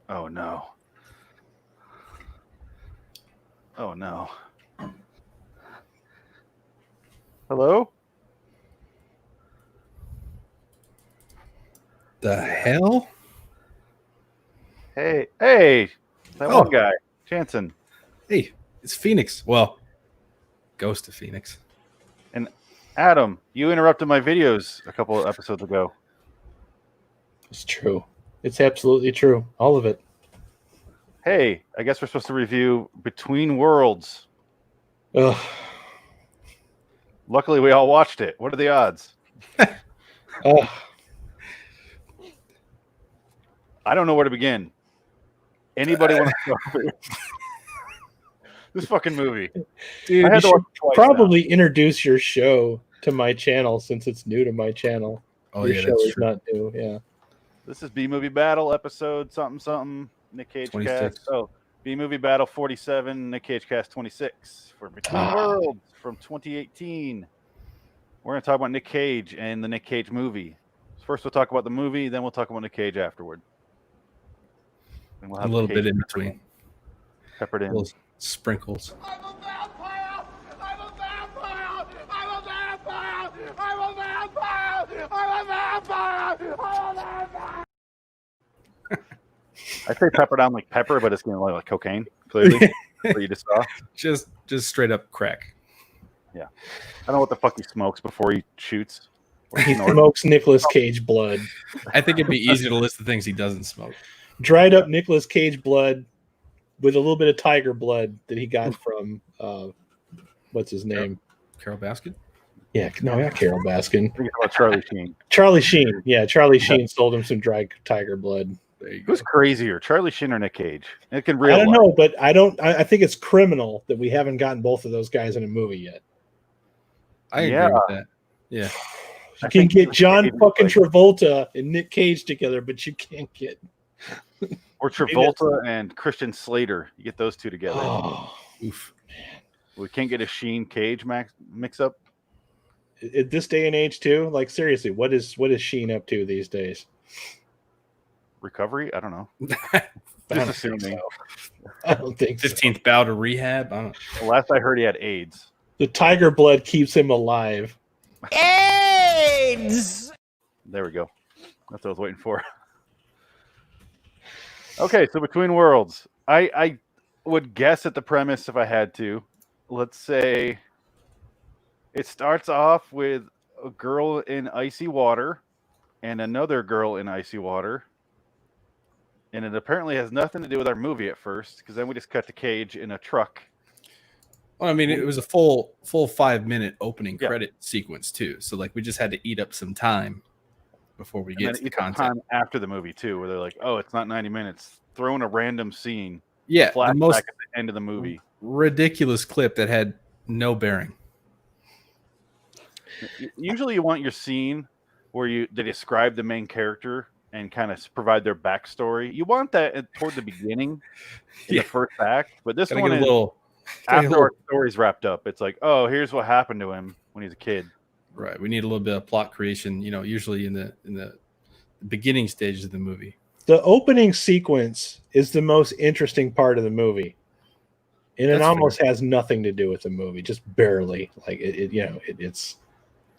Oh no. Oh no. Hello? The hell? Hey, that one guy, Jansen. Hey, it's Phoenix. Well, Ghost of Phoenix. And Adam, you interrupted my videos a couple of episodes ago. It's true. It's absolutely true. All of it. Hey, I guess we're supposed to review Between Worlds. Ugh. Luckily, we all watched it. What are the odds? Ugh. I don't know where to begin. Anybody want to start? This fucking movie. Dude, I had you to watch should it twice probably introduce your show to my channel since it's new to my channel. Oh, your yeah, show that's is true. not new. Yeah. This is B Movie Battle episode something. Nic Cage 26. cast. Oh, B Movie Battle 47. Nic Cage cast 26 for Between Worlds from 2018. We're going to talk about Nic Cage and the Nic Cage movie. First, we'll talk about the movie, then we'll talk about Nic Cage afterward. And we'll A little bit in between. Peppered in. Little sprinkles. I'm a vampire! I'm a vampire! I'm a vampire! I'm a vampire! I'm a vampire! I'm a vampire! I say peppered on like pepper, but it's going to look like cocaine, clearly. What you just saw. Just straight up crack. Yeah. I don't know what the fuck he smokes before he shoots. Or He snorts. smokes Nicolas Cage blood. I think it'd be easy to list the things he doesn't smoke. Dried up Nicolas Cage blood with a little bit of tiger blood that he got from what's his name? Carol Baskin? Yeah, no, not Carol Baskin. I think it's about Charlie Sheen. Charlie Sheen. Yeah, Charlie Sheen sold him some dry tiger blood. There you go. Who's crazier, Charlie Sheen or Nic Cage? It can real I don't life. know, but I think it's criminal that we haven't gotten both of those guys in a movie yet. I agree Yeah. with that. Yeah. You I can think get Nic John Cage is fucking like- Travolta and Nick Cage together, but you can't get Or Travolta and Christian Slater. You get those two together. Oof. We can't get a Sheen Cage mix up. at this day and age too. Like seriously, what is Sheen up to these days? Recovery? I don't know. I Just don't think assuming. so. I don't think so. 15th bout of rehab. I don't The last I heard, he had AIDS. The tiger blood keeps him alive. AIDS! There we go. That's what I was waiting for. Okay, so Between Worlds. I would guess at the premise if I had to. Let's say it starts off with a girl in icy water and another girl in icy water. And it apparently has nothing to do with our movie at first, because then we just cut to Cage in a truck. Well, I mean, it was a full 5-minute opening Yeah. credit sequence too. So like we just had to eat up some time before we And get then to the it's time content. after the movie too, where they're like, "Oh, it's not 90 minutes." Throw in a random scene, Yeah, the flashback most at the end of the movie. ridiculous clip that had no bearing. Usually, you want your scene where they describe the main character and kind of provide their backstory. You want that toward the beginning in Yeah. the first act, but this Gotta one get a is little gotta get a after our little- story's wrapped up. It's like, oh, here's what happened to him when he's a kid. right. We need a little bit of plot creation, usually in the beginning stages of the movie. The opening sequence is the most interesting part of the movie, and it That's almost has nothing to do with the movie, just barely. Like it's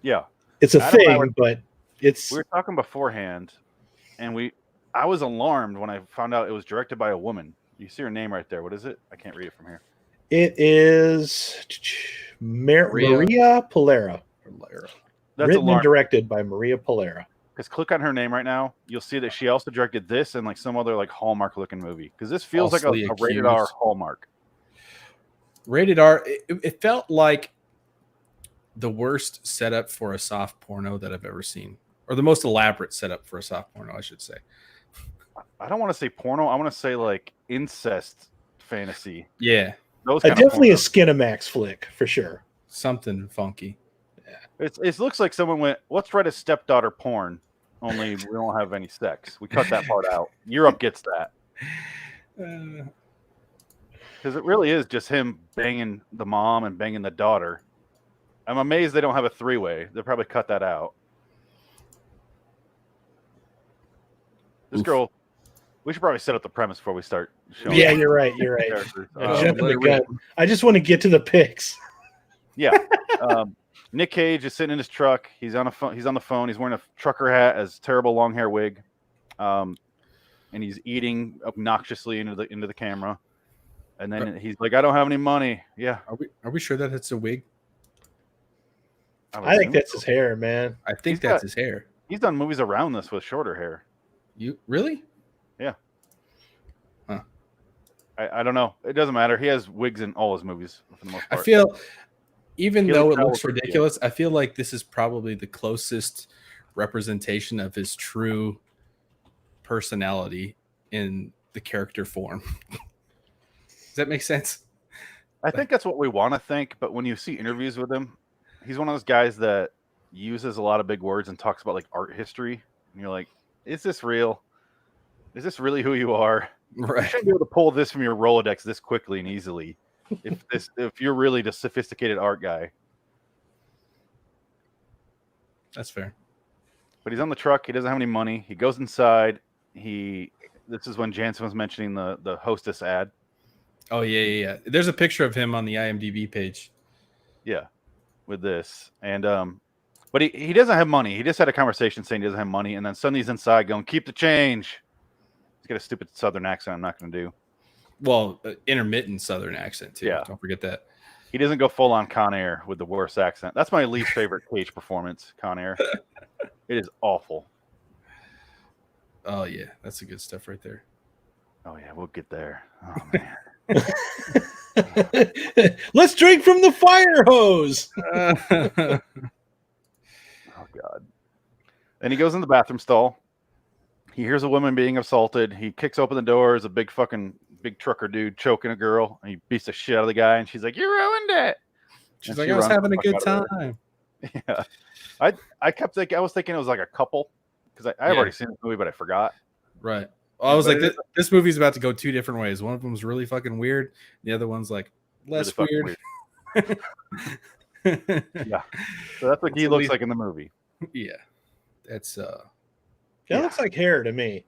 Yeah, it's a Adam and I thing, were- but it's we were talking beforehand, and I was alarmed when I found out it was directed by a woman. You see her name right there. What is it? I can't read it from here. it is Maria Polera. That's Written and alarming. directed by Maria Polera. Because click on her name right now, you'll see that she also directed this and like some other like Hallmark looking movie. Because this feels like Falsely a rated R accused. Hallmark. Rated R. It felt like the worst setup for a soft porno that I've ever seen, or the most elaborate setup for a soft porno, I should say. I don't want to say porno. I want to say like incest fantasy. Yeah, Those kind Definitely a of Skinamax flick for sure. something funky. It looks like someone went, let's write a stepdaughter porn. Only we don't have any sex. We cut that part out. Europe gets that. Because it really is just him banging the mom and banging the daughter. I'm amazed they don't have a three-way. They'll probably cut that out. This Oof. girl, We should probably set up the premise before we start showing. Yeah, you're right. You're right. characters. Jumping let the it rip. gun. I just want to get to the picks. Yeah. Nic Cage is sitting in his truck. He's on a phone. He's on the phone. He's wearing a trucker hat, as terrible long hair wig, and he's eating obnoxiously into the camera. And then he's like, "I don't have any money." Yeah. Are we sure that it's a wig? I think that's his hair, man. I think that's his hair. He's done movies around this with shorter hair. You really? Yeah. Huh. I don't know. It doesn't matter. He has wigs in all his movies for the most I part. feel, even He though looks it looks powerful, ridiculous, I feel like this is probably the closest representation of his true personality in the character form. Does that make sense? I think that's what we want to think, but when you see interviews with him, he's one of those guys that uses a lot of big words and talks about like art history. And you're like, is this real? Is this really who you are? You Right. shouldn't be able to pull this from your Rolodex this quickly and easily. If you're really the sophisticated art guy. That's fair. But he's on the truck. He doesn't have any money. He goes inside. This is when Jansen was mentioning the hostess ad. Oh yeah. There's a picture of him on the IMDb page. Yeah, with this. And but he doesn't have money. He just had a conversation saying he doesn't have money, and then suddenly he's inside going, "Keep the change." He's got a stupid southern accent I'm not going to do. Well, intermittent southern accent too. Yeah. Don't forget that. He doesn't go full on Con Air with the worst accent. That's my least favorite Cage performance, Con Air. It is awful. Oh yeah, that's the good stuff right there. Oh yeah, we'll get there. Oh man. Let's drink from the fire hose. Oh god. Then he goes in the bathroom stall. He hears a woman being assaulted. He kicks open the door. There's a big trucker dude choking a girl, and he beats the shit out of the guy. And she's like, "You ruined it." She's And like, she I was runs having the a good fuck out of time. Yeah, I was thinking it was like a couple because I've already seen this movie, but I forgot. Right. Well, I was But like, this movie's about to go two different ways. One of them's really fucking weird. The other one's like less Really fucking weird. Yeah, so that's what he At looks least- like in the movie. Yeah. That's That Yeah. looks like hair to me.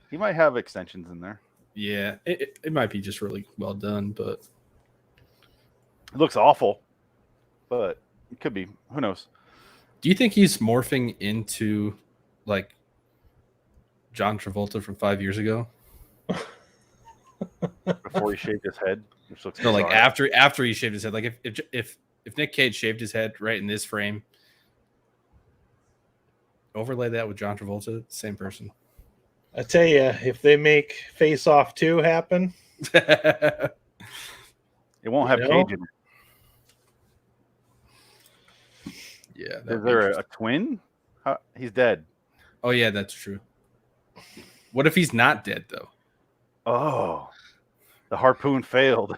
He might have extensions in there. yeah. It might be just really well done, but It looks awful, but it could be. Who knows? do you think he's morphing into like John Travolta from 5 years ago? Before he shaved his head, which looks No, like bizarre. after he shaved his head. Like if Nic Cage shaved his head right in this frame, overlay that with John Travolta, same person. I tell you, if they make Face Off 2 happen, It won't have You know? Cage in it. Yeah. that'd Is be there interesting. a twin? He's dead. Oh yeah, that's true. What if he's not dead though? Oh, the harpoon failed.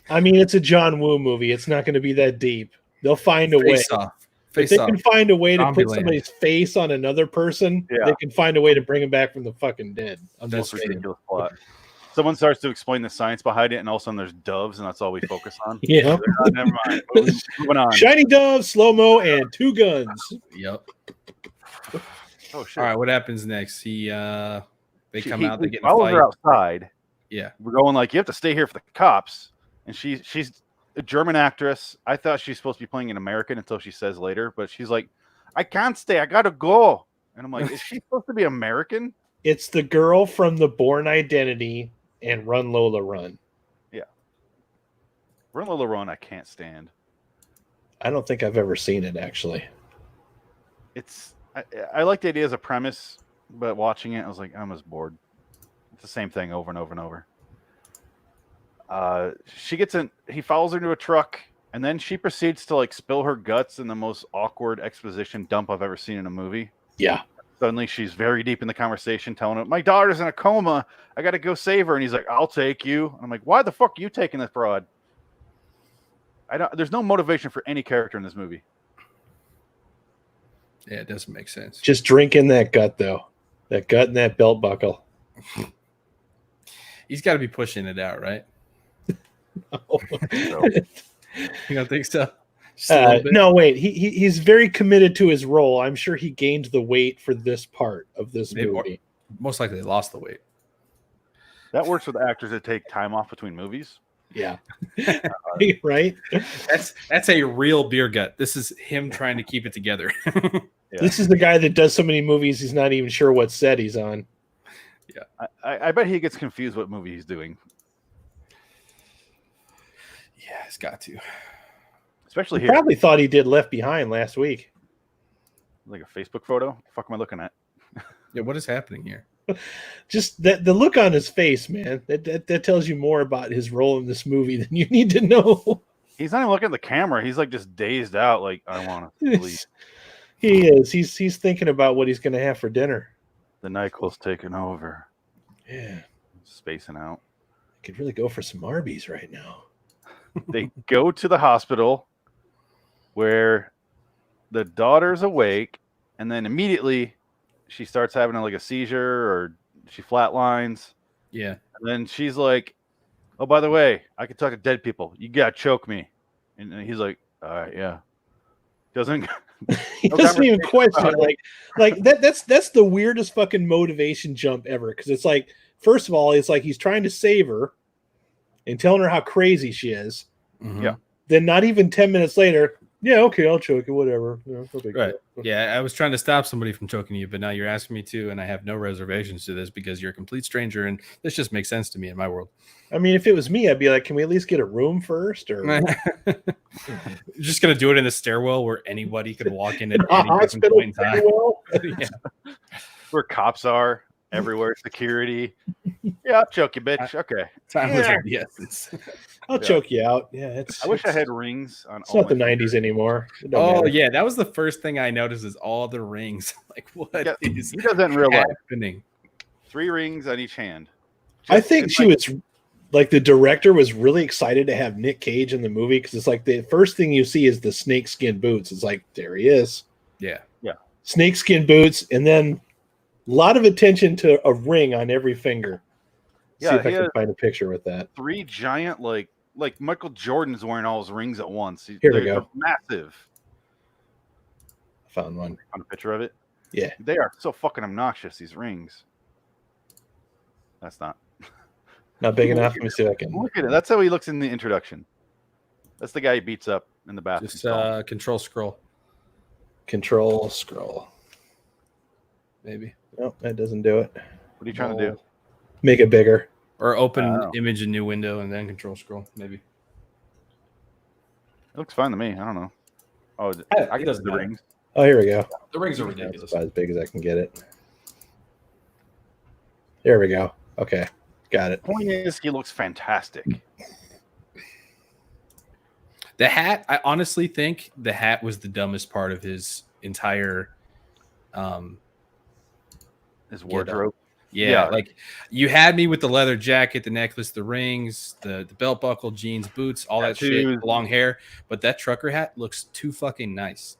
I mean, it's a John Woo movie. It's not going to be that deep. They'll find a way. Face off. If Face they off. can find a way to put Zombieland. somebody's face on another person, Yeah. they can find a way to bring him back from the fucking dead. I'm That's just saying. Ridiculous plot. Someone starts to explain the science behind it, and all of a sudden there's doves, and that's all we focus on. Yeah. Never mind. Moving on. Shiny dove, slow mo, and 2 guns. Yep. Oh shit! All right, what happens next? They come out, they get in a follows fight. her outside. Yeah. We're going like, you have to stay here for the cops. And she's a German actress. I thought she's supposed to be playing an American until she says later, but she's like, I can't stay. I gotta go. And I'm like, is she supposed to be American? It's the girl from The Bourne Identity and Run Lola Run. Run Lola Run, I can't stand. I don't think I've ever seen it, actually. I like the idea as a premise, but watching it, I was like, I'm just bored. It's the same thing over and over and over. He follows her into a truck, and then she proceeds to like spill her guts in the most awkward exposition dump I've ever seen in a movie. Yeah. Suddenly she's very deep in the conversation, telling him, my daughter's in a coma. I got to go save her. And he's like, I'll take you. And I'm like, why the fuck are you taking this broad? There's no motivation for any character in this movie. Yeah, it doesn't make sense. Just drink in that gut, though. That gut and that belt buckle. He's got to be pushing it out, right? So, You don't think so? Just a little bit? No, wait. He's very committed to his role. I'm sure he gained the weight for this part of this Maybe movie. Most likely they lost the weight. That works with actors that take time off between movies. Yeah. Right? That's a real beer gut. This is him trying to keep it together. Yeah. This is the guy that does so many movies he's not even sure what set he's on. I bet he gets confused what movie he's doing. Yeah, it's got to. Especially He here. probably thought he did Left Behind last week. Like a Facebook photo? What the fuck am I looking at? Yeah, what is happening here? Just that the look on his face, man, that tells you more about his role in this movie than you need to know. He's not even looking at the camera. He's like just dazed out. Like, I want to sleep. He is. He's thinking about what he's going to have for dinner. The NyQuil's taking over. Yeah, Spacing out. could really go for some Arby's right now. They go to the hospital where the daughter's awake, and then immediately she starts having like a seizure or she flatlines. Yeah. And then she's like, oh, by the way, I can talk to dead people. You got to choke me. And he's like, all right, yeah. Doesn't He doesn't even question it. Like that's the weirdest fucking motivation jump ever. Because it's like, first of all, it's like he's trying to save her and telling her how crazy she is. Mhm. Yeah. Then not even 10 minutes later, yeah, okay, I'll choke you, whatever. No big Right. deal. Yeah, I was trying to stop somebody from choking you, but now you're asking me to, and I have no reservations to this because you're a complete stranger, and this just makes sense to me in my world. I mean, if it was me, I'd be like, can we at least get a room first? Or Just gonna do it in the stairwell where anybody could walk in at a any given hospital point in time. stairwell? Yeah. where cops are everywhere, security. Yeah, I'll choke you, bitch. Okay. Time was Yeah. of the essence. I'll choke you out. Yeah, it's. I wish I had rings on It's all not the my '90s anymore. It don't Oh matter. yeah, that was the first thing I noticed is all the rings. Like what is He does that in real life. happening? 3 rings on each hand. I Just- think it's she like- was like the director was really excited to have Nic Cage in the movie because it's like the first thing you see is the snakeskin boots. It's like there he is, Yeah. snakeskin boots, and then a lot of attention to a ring on every finger. See Yeah, if I he can has find a picture with that. 3 giant, like Michael Jordan's wearing all his rings at once. Here we They're go. massive. Found one. On a picture of it. Yeah. They are so fucking obnoxious, these rings. That's not. Not big enough. Let me see if I can. Look at it. That's how he looks in the introduction. That's the guy he beats up in the bathroom. Just control scroll, Control scroll. maybe. Nope, that doesn't do it. What are you trying to do? Make it bigger. Or open Oh. image a new window and then control scroll, maybe. It looks fine to me. I don't know. Oh, I it guess doesn't the matter. rings. Oh, here we go. The rings are That's ridiculous. about as big as I can get it. There we go. Okay, got it. Point is, he looks fantastic. The hat, I honestly think the hat was the dumbest part of his entire His wardrobe. yeah, Yeah. like you had me with the leather jacket, the necklace, the rings, the belt buckle, jeans, boots, all that shit, Tattoos. the long hair, but that trucker hat looks too fucking nice.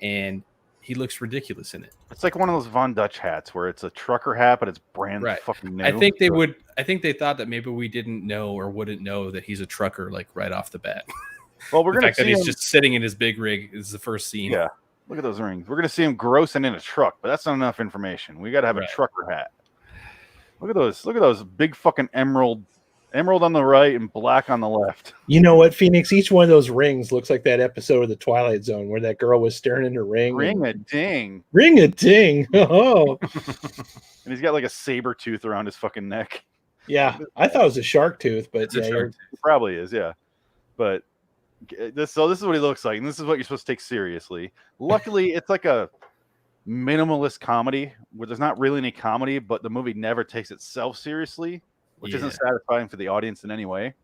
And he looks ridiculous in it. It's like one of those Von Dutch hats where it's a trucker hat, but it's brand Right. fucking new. I think they So- would. I think they thought that maybe we didn't know or wouldn't know that he's a trucker, like right off the bat. Well, we're The gonna fact that see he's him. just sitting in his big rig is the first scene. Yeah. Look at those rings. We're gonna see him grossing in a truck, but that's not enough information. We got to have Right. a trucker hat. Look at those. Look at those big fucking emerald on the right and black on the left. You know what, Phoenix? Each one of those rings looks like that episode of The Twilight Zone where that girl was staring in her ring. Ring a ding. Ring a ding. Oh, And he's got like a saber tooth around his fucking neck. yeah. I thought it was a shark tooth, but It's a yeah, shark It probably is, yeah. But this is what he looks like, and this is what you're supposed to take seriously. Luckily, it's like a minimalist comedy where there's not really any comedy, but the movie never takes itself seriously, which isn't satisfying for the audience in any way.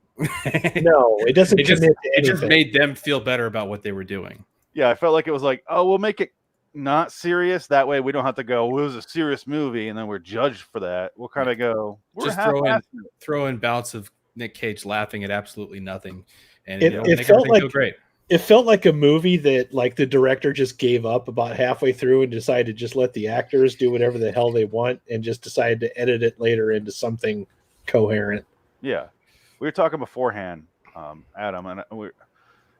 no, it doesn't It just- commit to It just anything. made them feel better about what they were doing. Yeah, I felt like it was like, oh, we'll make it not serious. That way we don't have to go, well, it was a serious movie, and then we're judged for that. We'll kind of go, we're Just throw in half-assing it. throw in bouts of Nic Cage laughing at absolutely nothing, and It- it'll it make felt everything like- feel great. It felt like a movie that like the director just gave up about halfway through and decided to just let the actors do whatever the hell they want and just decided to edit it later into something coherent. Yeah, we were talking beforehand, Adam, and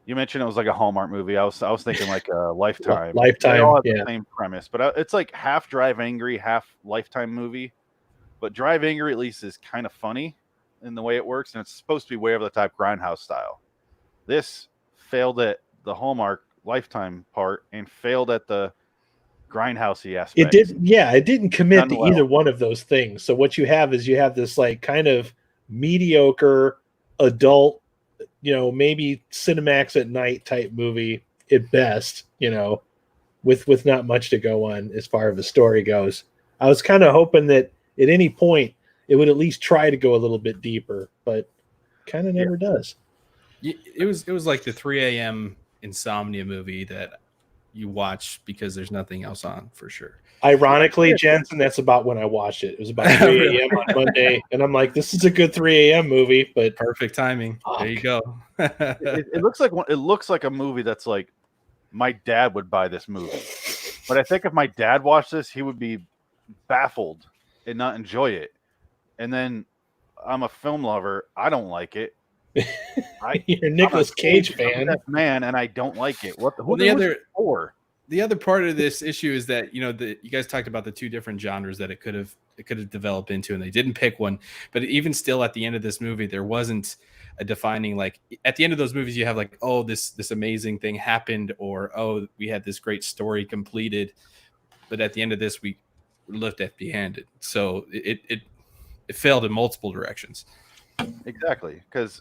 you mentioned it was like a Hallmark movie. I was thinking like a Lifetime. They Lifetime, all have the yeah. same premise, but it's like half Drive Angry, half Lifetime movie. but Drive Angry at least is kind of funny in the way it works, and it's supposed to be way over the top Grindhouse style. This failed at the Hallmark Lifetime part and failed at the Grindhousey aspect. It didn't commit to Done well. either one of those things. So what you have is this like kind of mediocre adult, maybe Cinemax at night type movie at best, with not much to go on as far as the story goes. I was kind of hoping that at any point it would at least try to go a little bit deeper, but kind of never does. It was like the 3 a.m. insomnia movie that you watch because there's nothing else on, for sure. Ironically, Jensen, that's about when I watched it. It was about 3 a.m. on Monday, and I'm like, this is a good 3 a.m. movie, but perfect timing. Fuck. There you go. It looks like a movie that's like my dad would buy this movie. But I think if my dad watched this, he would be baffled and not enjoy it. And then I'm a film lover. I don't like it. You're a Nicolas Cage fan, man, and I don't like it. The other part of this issue is that you guys talked about the two different genres that it could have developed into, and they didn't pick one. But even still, at the end of this movie, there wasn't a defining, like, at the end of those movies, you have like, oh, this amazing thing happened, or oh, we had this great story completed. But at the end of this, we left empty-handed. So it failed in multiple directions. Exactly, because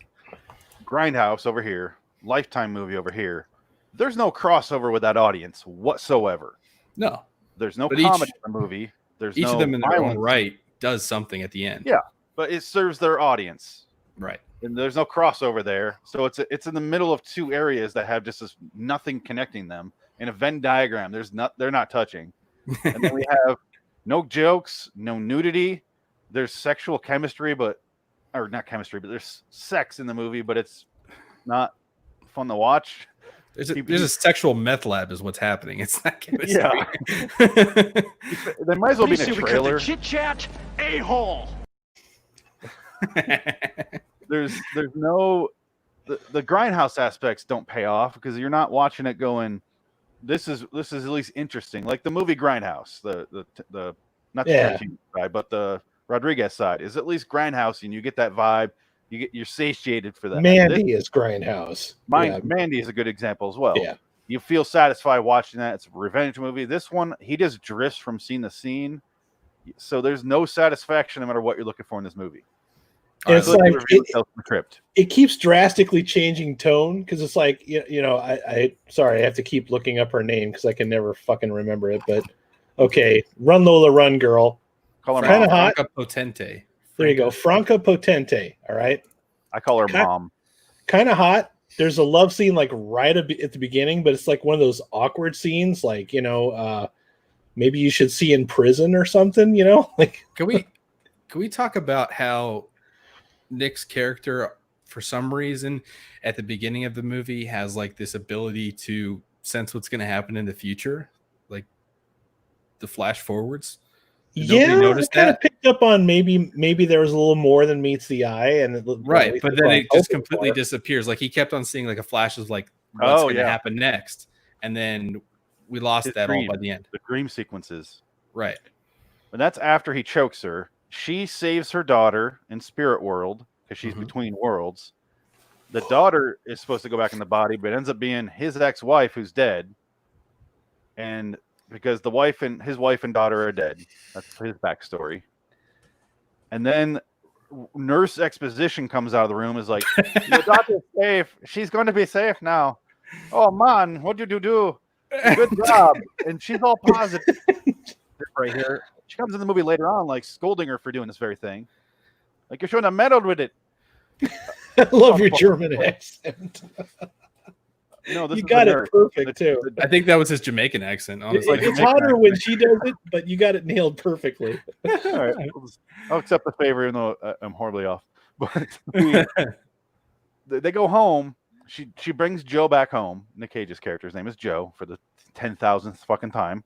Grindhouse over here, Lifetime movie over here, there's no crossover with that audience whatsoever. No. There's no comedy in the movie. There's each no of them in their violence. own right does something at the end. Yeah, but it serves their audience. Right. And there's no crossover there. So it's in the middle of two areas that have just nothing connecting them. In a Venn diagram, they're not touching. And then we have no jokes, no nudity. There's sexual chemistry, but there's sex in the movie, but it's not fun to watch. There's a sexual meth lab is what's happening. It's not chemistry. Yeah. There might as well be in a trailer. Chit chat, a-hole. There's no the Grindhouse aspects don't pay off because you're not watching it going, this is at least interesting. Like the movie Grindhouse, the not the Tarantino side, but the Rodriguez side is at least Grindhouse, and you get that vibe. You're satiated for that. Mandy is Grindhouse. Mandy is a good example as well. Yeah. You feel satisfied watching that. It's a revenge movie. This one, he just drifts from scene to scene. So there's no satisfaction no matter what you're looking for in this movie. And it's like it keeps drastically changing tone because it's like, I have to keep looking up her name because I can never fucking remember it. But okay, Run Lola Run Girl. Call her kind of hot. Potente. There you go, Franca Potente. All right. I call her mom. Kind of hot. There's a love scene like right at the beginning, but it's like one of those awkward scenes, like maybe you should see in prison or something. Like can we talk about how Nick's character, for some reason, at the beginning of the movie has like this ability to sense what's going to happen in the future, like the flash forwards. I kind of picked up on maybe there was a little more than meets the eye, and right, but then it just completely disappears. Like he kept on seeing like a flash of like what's going to happen next, and then we lost that all by the end. The dream sequences, right? But that's after he chokes her. She saves her daughter in spirit world because she's between worlds. The daughter is supposed to go back in the body, but it ends up being his ex-wife who's dead, and because his wife and daughter are dead. That's his backstory. And then Nurse Exposition comes out of the room, is like, your daughter's safe. She's going to be safe now. Oh, man, what did you do? Good job. And she's all positive right here. She comes in the movie later on, like, scolding her for doing this very thing. Like, you shouldn't have meddled with it. I love your German accent. No, you got it perfect too. I think that was his Jamaican accent. Honestly, it's hotter when she does it, but you got it nailed perfectly. All right, I'll accept the favor, even though I'm horribly off. But they go home. She brings Joe back home. Nic Cage's character's name is Joe for the 10,000th fucking time.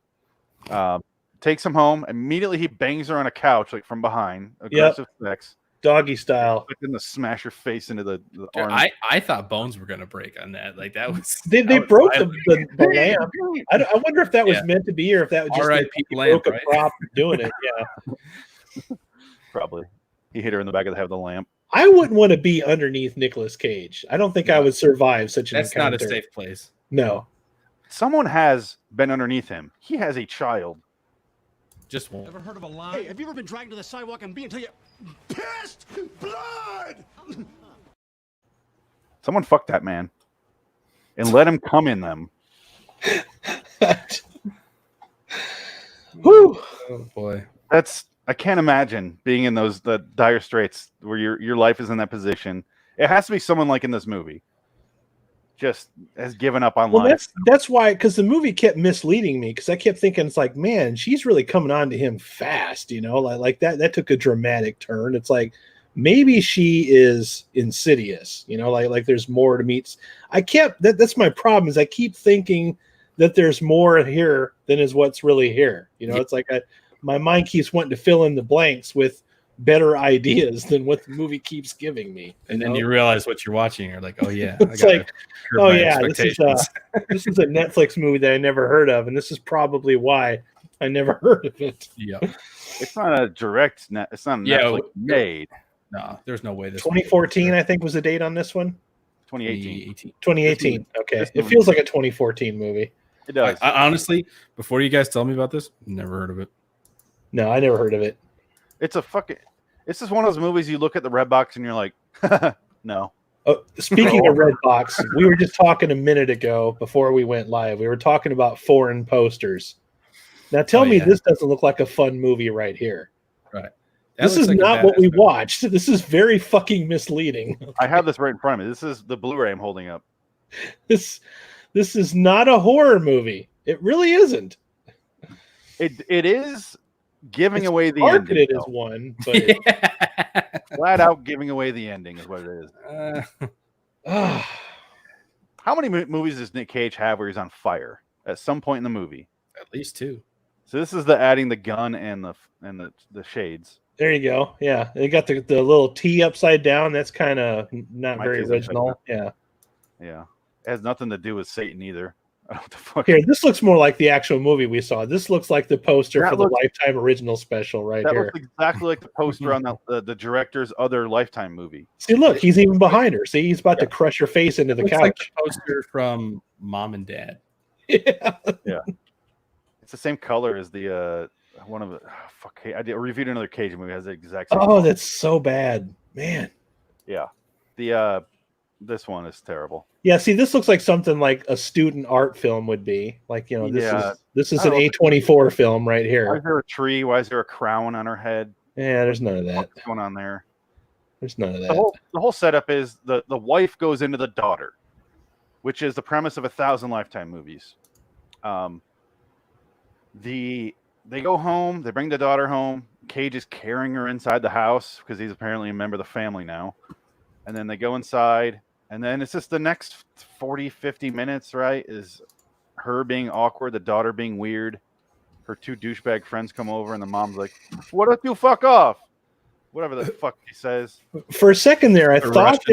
Takes him home. Immediately, he bangs her on a couch, like from behind, aggressive sex. Doggy style. Expecting to smash her face into the arm. I thought bones were going to break on that. Like that was they broke the lamp. I wonder if that was meant to be, or if that was just broke a prop doing it. Yeah. probably. He hit her in the back of the head with a lamp. I wouldn't want to be underneath Nicolas Cage. I don't think I No. would survive such an That's encounter. not a safe place. No. Someone has been underneath him. He has a child. Just one. Ever heard of a line? Hey, have you ever been dragged to the sidewalk and beat until you pissed blood? Someone fucked that man and let him come in them. Whew. Oh boy. I can't imagine being in the dire straits where your life is in that position. It has to be someone like in this movie. Just has given up on Well, life. that's why, because the movie kept misleading me, because I kept thinking it's like, man, she's really coming on to him fast, like that took a dramatic turn. It's like maybe she is insidious, like there's more to meet. That's my problem, is I keep thinking that there's more here than is what's really here. It's like my mind keeps wanting to fill in the blanks with better ideas than what the movie keeps giving me. And then you realize what you're watching. You're like, oh yeah, it's like, oh yeah, this is a Netflix movie that I never heard of, and this is probably why I never heard of it. Yeah, it's not a direct net. It's not Netflix made. No, there's no way. 2014, I think, was the date on this one. 2018. 2018. Okay, it feels like a 2014 movie. It does. I honestly, before you guys tell me about this, never heard of it. No, I never heard of it. It's just one of those movies you look at the red box and you're like, no. Oh, speaking of Redbox, we were just talking a minute ago before we went live. We were talking about foreign posters. Now tell me this doesn't look like a fun movie right here. Right. This is not what we watched. This is very fucking misleading. I have this right in front of me. This is the Blu-ray I'm holding up. This is not a horror movie. It really isn't. It is giving away the marketed ending. As one, but flat out giving away the ending is what it is. How many movies does Nic Cage have where he's on fire at some point in the movie? At least 2. So this is the adding the gun and the shades. There you go. Yeah, they got the little T upside down. That's kind of not very original. Yeah. Yeah. It has nothing to do with Satan either. What the fuck? Here, this looks more like the actual movie we saw. This looks like the poster for the Lifetime original special right here. That looks exactly like the poster on the director's other Lifetime movie. See, look, he's even behind her. See, he's about to crush her face into the couch. Like the poster from Mom and Dad. Yeah. Yeah. It's the same color as the one of the I reviewed another Cage movie. It has the exact same color. That's so bad, man. Yeah. The this one is terrible. Yeah, see, this looks like something like a student art film would be. Like, this is an A24 film right here. Why is there a tree? Why is there a crown on her head? Yeah, there's none of that. What's going on there? There's none of that. The whole setup is the wife goes into the daughter, which is the premise of 1,000 Lifetime movies. They go home. They bring the daughter home. Cage is carrying her inside the house because he's apparently a member of the family now. And then they go inside. And then it's just the next 40, 50 minutes, right, is her being awkward, the daughter being weird. Her 2 douchebag friends come over, and the mom's like, what if you fuck off? Whatever the fuck he says. For a second there, I thought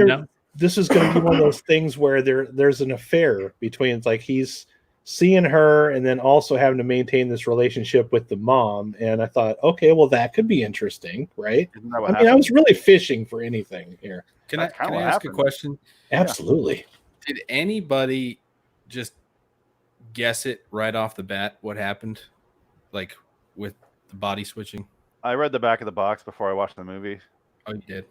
this is going to be one of those things where there's an affair between, it's like he's seeing her and then also having to maintain this relationship with the mom. And I thought, okay, well, that could be interesting, right? I was really fishing for anything here. Can I ask a question? Absolutely. Did anybody just guess it right off the bat what happened, like with the body switching? I read the back of the box before I watched the movie. Oh, you did?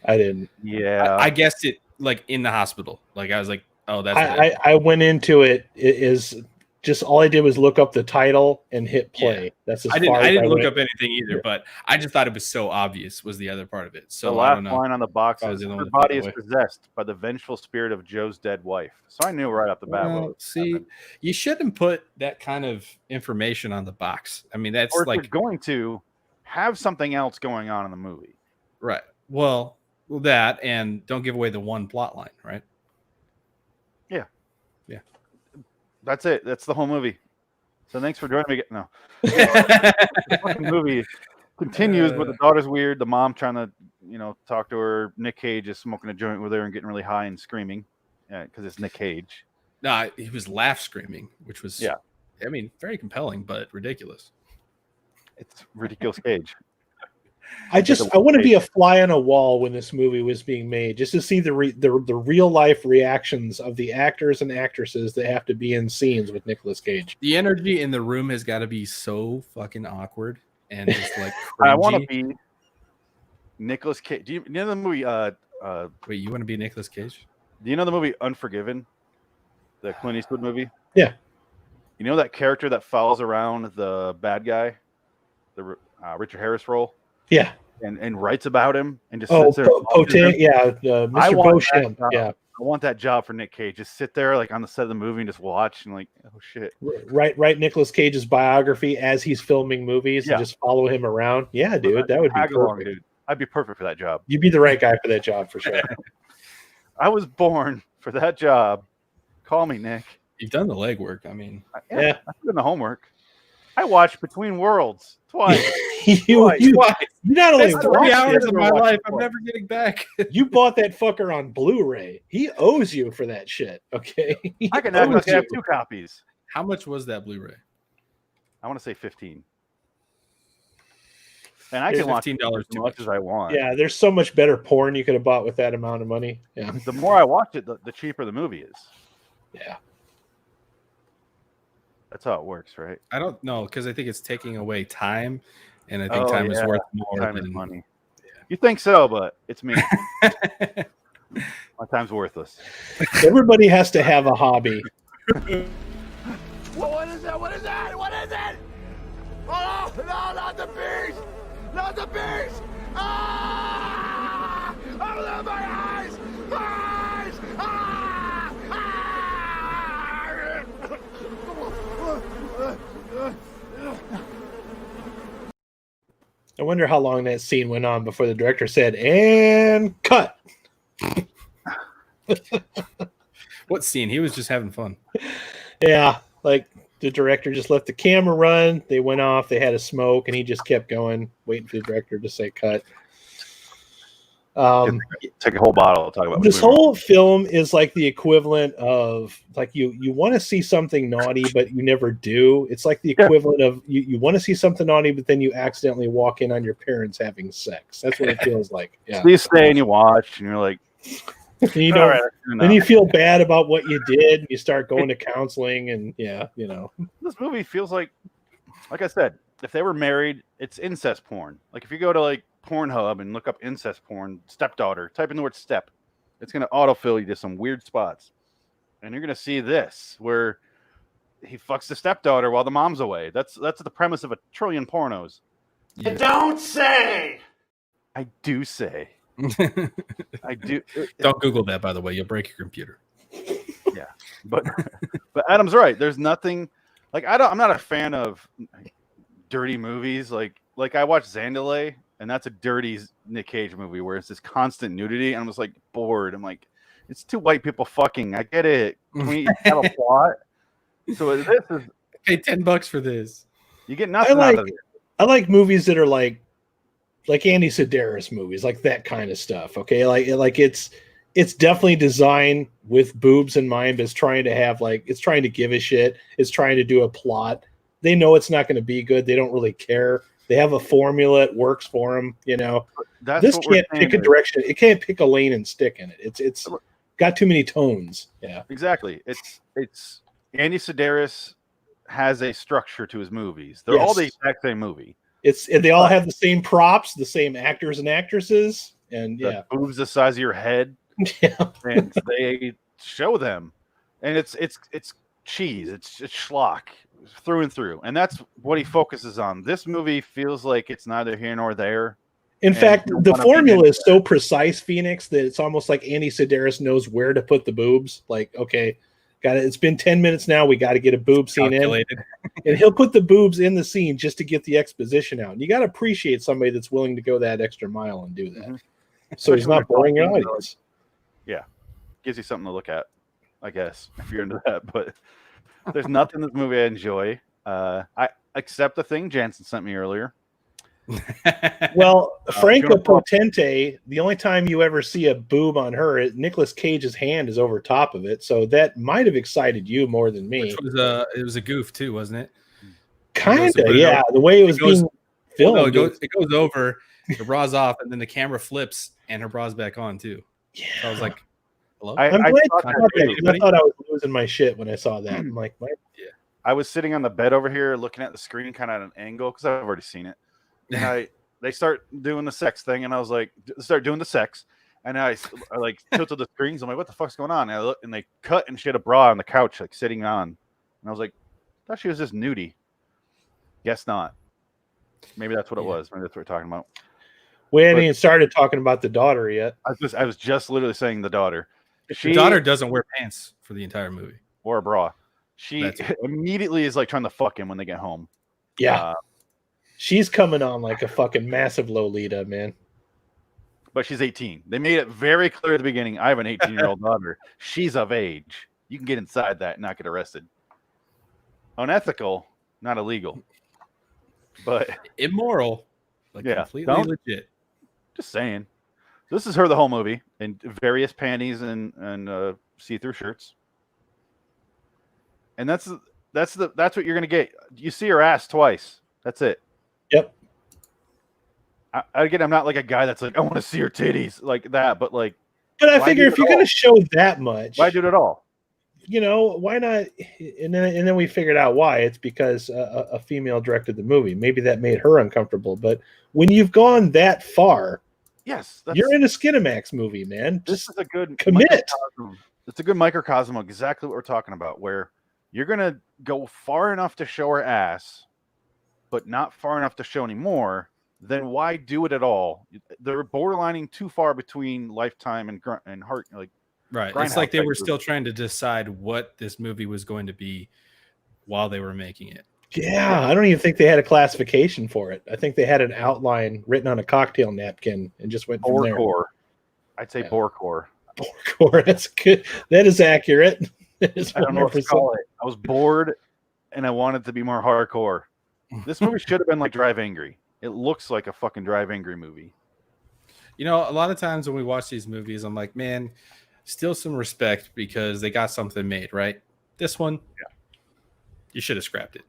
I didn't. Yeah. I guessed it like in the hospital. Like I was like, oh, that's I went into it. It is just all I did was look up the title and hit play. Yeah. That's I didn't look up anything either, but I just thought it was so obvious was the other part of it. So the last line on the box is the body is possessed by the vengeful spirit of Joe's dead wife. So I knew right off the bat. Well, see, you shouldn't put that kind of information on the box. I mean, that's like going to have something else going on in the movie, right? Well, that and don't give away the one plot line, right? Yeah. That's it. That's the whole movie. So thanks for joining me. No. The fucking movie continues, but the daughter's weird. The mom trying to, talk to her. Nic Cage is smoking a joint with her and getting really high and screaming. Yeah, because it's Nic Cage. No, he was laugh screaming, which was, very compelling, but ridiculous. It's ridiculous Cage. I want to be a fly on a wall when this movie was being made, just to see the real life reactions of the actors and actresses that have to be in scenes with Nicolas Cage. The energy in the room has got to be so fucking awkward and just like cringy. I want to be Nicolas Cage. Do you know the movie? Wait, you want to be Nicolas Cage? Do you know the movie Unforgiven? The Clint Eastwood movie? Yeah. You know that character that follows around the bad guy, the Richard Harris role? Yeah. And writes about him and just sits there. Mr. Beauchamp. Yeah. I want that job for Nic Cage. Just sit there like on the set of the movie and just watch and like, oh shit. Write Nicolas Cage's biography as he's filming movies and just follow him around. Yeah, dude, that would be perfect. Dude. I'd be perfect for that job. You'd be the right guy for that job for sure. I was born for that job. Call me, Nick. You've done the legwork. I mean, yeah. I've done the homework. I watched Between Worlds twice. you not only 3 hours of my life I'm never getting back. You bought that fucker on Blu-ray. He owes you for that shit. Okay, I can have 2 copies. How much was that Blu-ray? I want to say 15. And I can watch $15 as much as I want. Yeah, there's so much better porn you could have bought with that amount of money. Yeah, the more I watch it, the cheaper the movie is. Yeah. That's how it works, right? I don't know, because I think it's taking away time, and I think time is worth more than money. Yeah. You think so, but it's me. My time's worthless. Everybody has to have a hobby. What is that? What is that? What is it? Oh, no, not the beast! Not the beast! Ah! Oh, my eyes! My eyes! Ah! I wonder how long that scene went on before the director said, and cut. What scene? He was just having fun. Yeah, like the director just let the camera run. They went off. They had a smoke, and he just kept going, waiting for the director to say cut. Take a whole bottle. Talk about this whole film is like the equivalent of like you want to see something naughty, but you never do. It's like the equivalent of you want to see something naughty, but then you accidentally walk in on your parents having sex. That's what it feels like. Yeah. So you stay and you watch, and you're like, and you know, then you feel bad about what you did. And you start going to counseling, and this movie feels like I said, if they were married, it's incest porn. Like if you go to like Pornhub and look up incest porn, stepdaughter, type in the word step, it's going to autofill you to some weird spots, and you're going to see this where he fucks the stepdaughter while the mom's away. That's the premise of a trillion pornos. You don't say. I do say. I do. Don't Google that, by the way. You'll break your computer. Yeah, but Adam's right. There's nothing like I'm not a fan of dirty movies. Like I watched Zandalay. And that's a dirty Nic Cage movie where it's this constant nudity. And I'm just like bored. I'm like, it's 2 white people fucking. I get it. Can we have a plot? So this is pay $10 for this. You get nothing out of it. I like movies that are like Andy Sedaris movies, like that kind of stuff. Okay, like it's definitely designed with boobs in mind, but it's trying to give a shit. It's trying to do a plot. They know it's not going to be good. They don't really care. They have a formula. It works for them. This can't pick a direction. It can't pick a lane and stick in it. It's got too many tones. Yeah, exactly. It's Andy Sedaris has a structure to his movies. They're all the exact same movie. They all have the same props, the same actors and actresses, and the boobs the size of your head. Yeah, and they show them, and it's cheese. It's schlock through and through, and that's what he focuses on. This movie feels like it's neither here nor there. In fact, the formula is so precise, Phoenix, that it's almost like Andy Sedaris knows where to put the boobs. Like, okay, got it. It's been 10 minutes now. We got to get a boob scene in, and he'll put the boobs in the scene just to get the exposition out. And you got to appreciate somebody that's willing to go that extra mile and do that. Mm-hmm. So he's not boring your audience. Yeah, gives you something to look at, I guess, if you're into that. But there's nothing in this movie I enjoy. I except the thing Jansen sent me earlier. Well, Franca Potente, the only time you ever see a boob on her, Nicolas Cage's hand is over top of it. So that might have excited you more than me. It was a goof too, wasn't it? Kind of, yeah. The way it was being filmed. Well, no, it goes over, Her bra's off, and then the camera flips, and her bra's back on too. Yeah. So I was like, "Hello." I'm glad you thought thought that that, too. 'cause I thought I was losing my shit when I saw that. I'm like, I was sitting on the bed over here looking at the screen kind of at an angle because I've already seen it. And they start doing the sex thing, and I was like, start doing the sex. And I like tilted the screens. I'm like, what the fuck's going on? And I look, and they cut, and she had a bra on the couch, like sitting on. And I was like, I thought she was just nudie. Guess not. Maybe that's what it was. Maybe that's what we're talking about. we hadn't even started talking about the daughter yet. I was just literally saying the daughter. The daughter doesn't wear pants for the entire movie. Or a bra. She That's it. immediately is like trying to fuck him when they get home. Yeah. She's coming on like a fucking massive Lolita, man. But she's 18. They made it very clear at the beginning. I have an 18-year-old daughter. She's of age. You can get inside that and not get arrested. Unethical, not illegal. But Immoral, but completely legit. Just saying. This is her the whole movie in various panties and see-through shirts. And that's what you're gonna get. You see her ass twice. That's it. Yep. Again, I'm not like a guy that's like, I want to see her titties like that, but like. But I figure if you're going to show that much, why do it at all? You know, why not? And then we figured out why. It's because a female directed the movie. Maybe that made her uncomfortable. But when you've gone that far, yes, you're in a Skinamax movie, man. This is a good commit. It's a good microcosm of exactly what we're talking about, where you're gonna go far enough to show her ass, but not far enough to show any more. Then why do it at all? They're borderlining too far between Lifetime and Heart. Like, right. It's like they were still trying to decide what this movie was going to be while they were making it. Yeah, I don't even think they had a classification for it. I think they had an outline written on a cocktail napkin and just went from there. Borecore. I'd say borecore. Borecore. That's good. That is accurate. That is I don't know what to call it. I was bored, and I wanted to be more hardcore. This movie should have been like Drive Angry. It looks like a fucking Drive Angry movie. You know, a lot of times when we watch these movies, I'm like, man, still some respect because they got something made, right? This one, you should have scrapped it.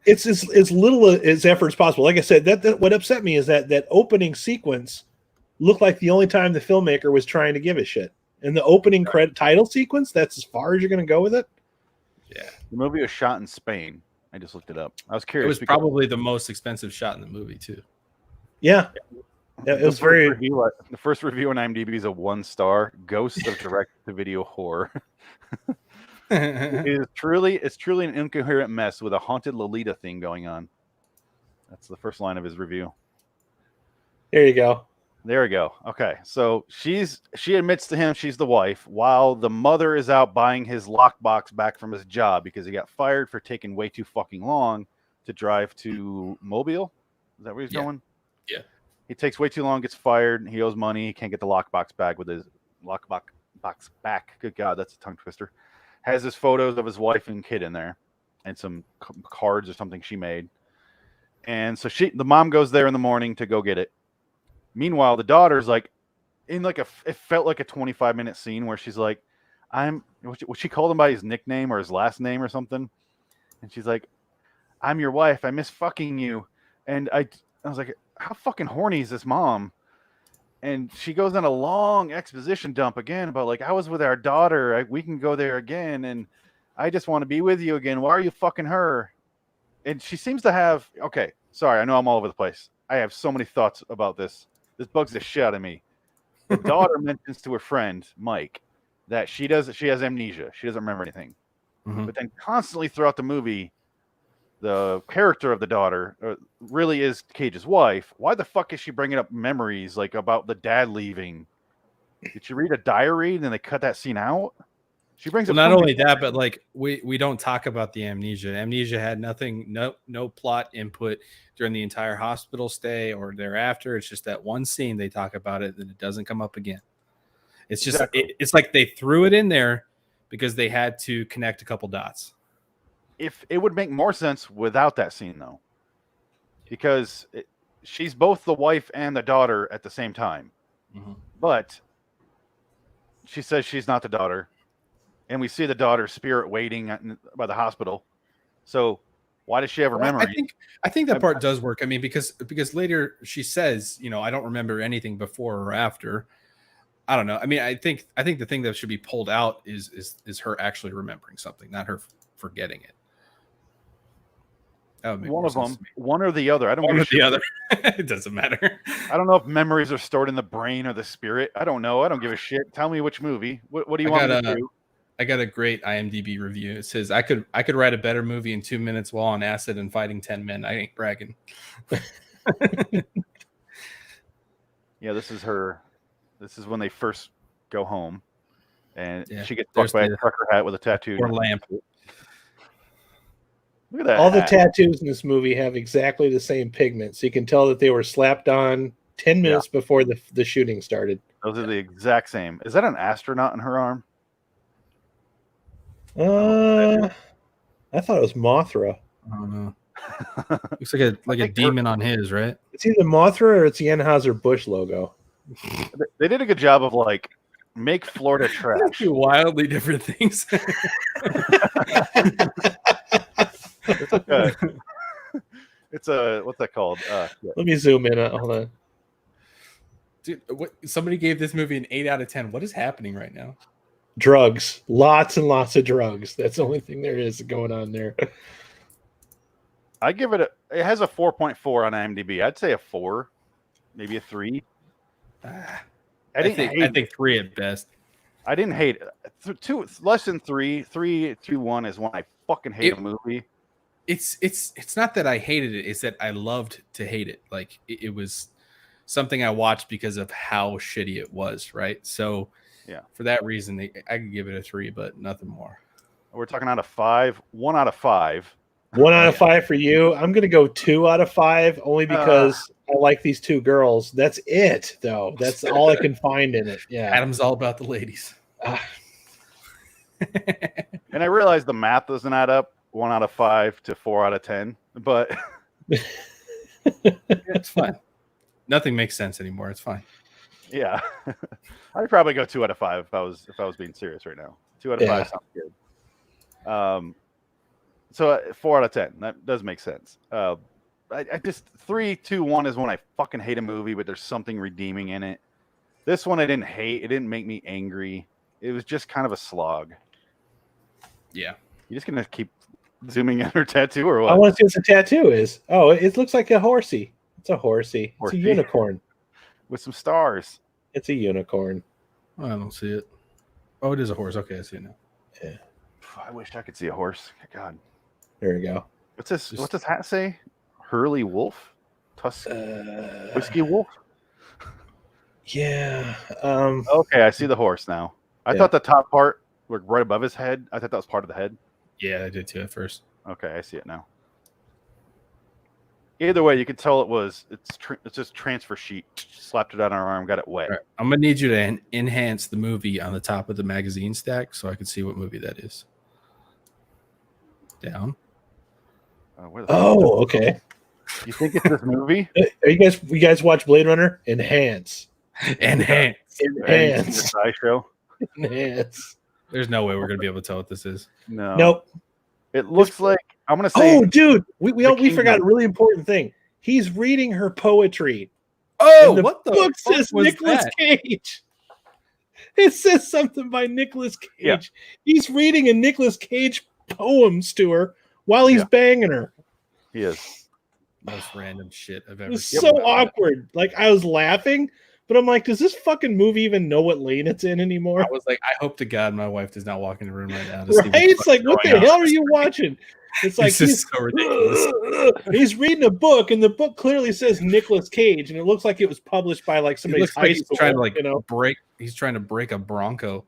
It's as little as effort as possible. Like I said, that what upset me is that opening sequence looked like the only time the filmmaker was trying to give a shit. And the opening credit title sequence, that's as far as you're going to go with it? Yeah. The movie was shot in Spain. I just looked it up. I was curious. It was probably the most expensive shot in the movie, too. Yeah. It was very. The first review on IMDb is a 1-star. Ghost of direct-to-video horror. It's truly an incoherent mess with a haunted Lolita thing going on. That's the first line of his review. There you go. There we go. Okay, so she admits to him she's the wife, while the mother is out buying his lockbox back from his job because he got fired for taking way too fucking long to drive to Mobile. Is that where he's going? Yeah. He takes way too long, gets fired. He owes money. He can't get the lockbox back with his lockbox back. Good God, that's a tongue twister. Has his photos of his wife and kid in there, and some cards or something she made. And so the mom goes there in the morning to go get it. Meanwhile, the daughter's like in like it felt like a 25-minute scene where she's like, what she called him by his nickname or his last name or something. And she's like, I'm your wife. I miss fucking you. And I was like, how fucking horny is this mom? And she goes on a long exposition dump again about like, I was with our daughter. We can go there again. And I just want to be with you again. Why are you fucking her? And she seems to have, okay, sorry. I know I'm all over the place. I have so many thoughts about this. This bugs the shit out of me. The daughter mentions to her friend, Mike, that she has amnesia. She doesn't remember anything. Mm-hmm. But then constantly throughout the movie, the character of the daughter really is Cage's wife. Why the fuck is she bringing up memories like about the dad leaving? Did she read a diary and then they cut that scene out? She brings up not only that, but like we don't talk about the amnesia. Amnesia had nothing, no plot input during the entire hospital stay or thereafter. It's just that one scene they talk about it, and it doesn't come up again. It's just it's like they threw it in there because they had to connect a couple dots. If it would make more sense without that scene, though, because she's both the wife and the daughter at the same time, but she says she's not the daughter. And we see the daughter's spirit waiting by the hospital. So Why does she have her Well, memory? I think that part does work. I mean, because later she says, I don't remember anything before or after. I don't know. I mean, I think the thing that should be pulled out is her actually remembering something, not her forgetting it. That would make One more of sense them, to me. one or the other. I don't One give or a shit. the other. It doesn't matter. I don't know if memories are stored in the brain or the spirit. I don't know. I don't give a shit. Tell me which movie. What do you want me to do? I got a great IMDb review. It says I could write a better movie in 2 minutes while on acid and fighting 10 men. I ain't bragging. Yeah, this is her. This is when they first go home, and she gets there's fucked by a the trucker hat with a tattoo. Or lamp. Look at that. All the hat. tattoos in this movie have exactly the same pigment, so you can tell that they were slapped on 10 minutes before the shooting started. Those are the exact same. Is that an astronaut in her arm? I thought it was Mothra. I don't know. Looks like a demon on his, right? It's either Mothra or it's the Anheuser-Busch logo. They did a good job of make Florida trash. Two wildly different things. It's a what's that called? Let me zoom in. Hold on. Dude, somebody gave this movie an 8 out of 10. What is happening right now? Drugs. Lots and lots of drugs. That's the only thing there is going on there. I give it it has a 4.4 on IMDb. I'd say a 4, maybe a 3. I think 3 at best. I didn't hate it. Less than 3. 3.1 is when I fucking hate a movie. It's not that I hated it, it's that I loved to hate it. Like it was something I watched because of how shitty it was, right? So yeah, for that reason I could give it a 3, but nothing more. We're talking out of 5. 1 out of 5. 1 out of 5 for you. I'm gonna go 2 out of 5 only because I like these two girls. That's it, though. That's all I can find in it. Yeah, Adam's all about the ladies. And I realized the math doesn't add up. 1 out of 5 to 4 out of 10, but it's fine. Nothing makes sense anymore. It's fine. Yeah, I'd probably go 2 out of 5 if I was being serious right now. 2 out of 5 sounds good. So 4 out of 10. That does make sense. I just 3, 2, 1 is when I fucking hate a movie, but there's something redeeming in it. This one I didn't hate. It didn't make me angry. It was just kind of a slog. Yeah. You just gonna keep zooming in her tattoo or what? I want to see what the tattoo is. Oh, it looks like a horsey. It's a horsey. It's a unicorn with some stars. It's a unicorn. I don't see it. Oh, it is a horse. Okay, I see it now. Yeah. I wish I could see a horse. God. There we go. What's this? What's this hat say? Hurley Wolf? Whiskey Wolf? Yeah. Okay, I see the horse now. I thought the top part, right above his head, I thought that was part of the head. Yeah, I did too at first. Okay, I see it now. Either way, you could tell it's just transfer sheet. Slapped it on our arm, got it wet. Right. I'm gonna need you to enhance the movie on the top of the magazine stack so I can see what movie that is. Down. Okay. You think it's this movie? Are you guys watch Blade Runner? Enhance. Enhance. Show. Enhance. There's no way we're gonna be able to tell what this is. No. Nope. It looks like I'm gonna say. Oh, dude, we forgot a really important thing. He's reading her poetry. Oh, what the book says Nicolas Cage. It says something by Nicolas Cage. Yeah. He's reading a Nicolas Cage poems to her while he's banging her. He is. Most random shit I've ever It was seen. so awkward. Like, I was laughing, but I'm like, does this fucking movie even know what lane it's in anymore? I was like, I hope to God my wife does not walk in the room right now. To Right? see It's like, what the hell are you watching? It's like he's so ridiculous. He's reading a book, and the book clearly says Nicolas Cage, and it looks like it was published by like somebody's high school. He's trying to He's trying to break a Bronco.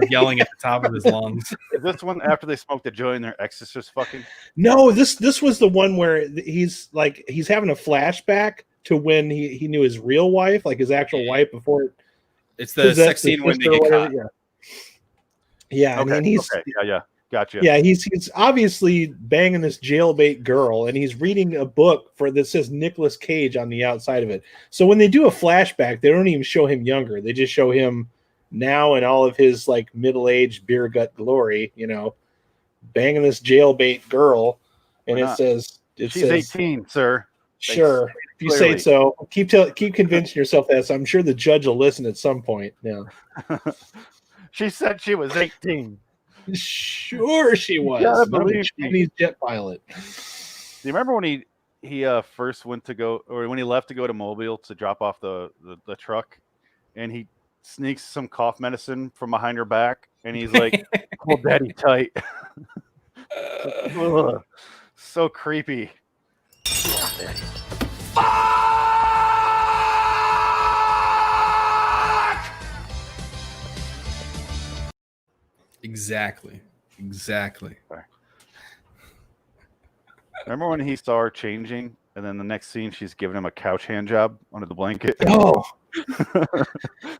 Yelling at the top of his lungs. Is this one after they smoked a joint and their ex is just fucking? No, this was the one where he's having a flashback to when he knew his real wife, like his actual wife before. It's the sex scene when they get caught. Yeah. Okay. I mean, Yeah. Gotcha. Yeah, he's obviously banging this jailbait girl, and he's reading a book that says Nicolas Cage on the outside of it. So when they do a flashback, they don't even show him younger. They just show him now in all of his like middle-aged beer gut glory, banging this jailbait girl. and Why not? it She's says 18, sir. Sure, if you say clearly. so. Keep convincing yourself that. So I'm sure the judge will listen at some point. Yeah, She said she was 18. sure she was. gotta I'm a believe me. Chinese jet pilot. Do you remember when he first went to go, or when he left to go to Mobile to drop off the truck, and he sneaks some cough medicine from behind her back, and he's like, "Hold daddy tight." Ugh, so creepy. Exactly. Remember when he saw her changing, and then the next scene she's giving him a couch hand job under the blanket? Oh,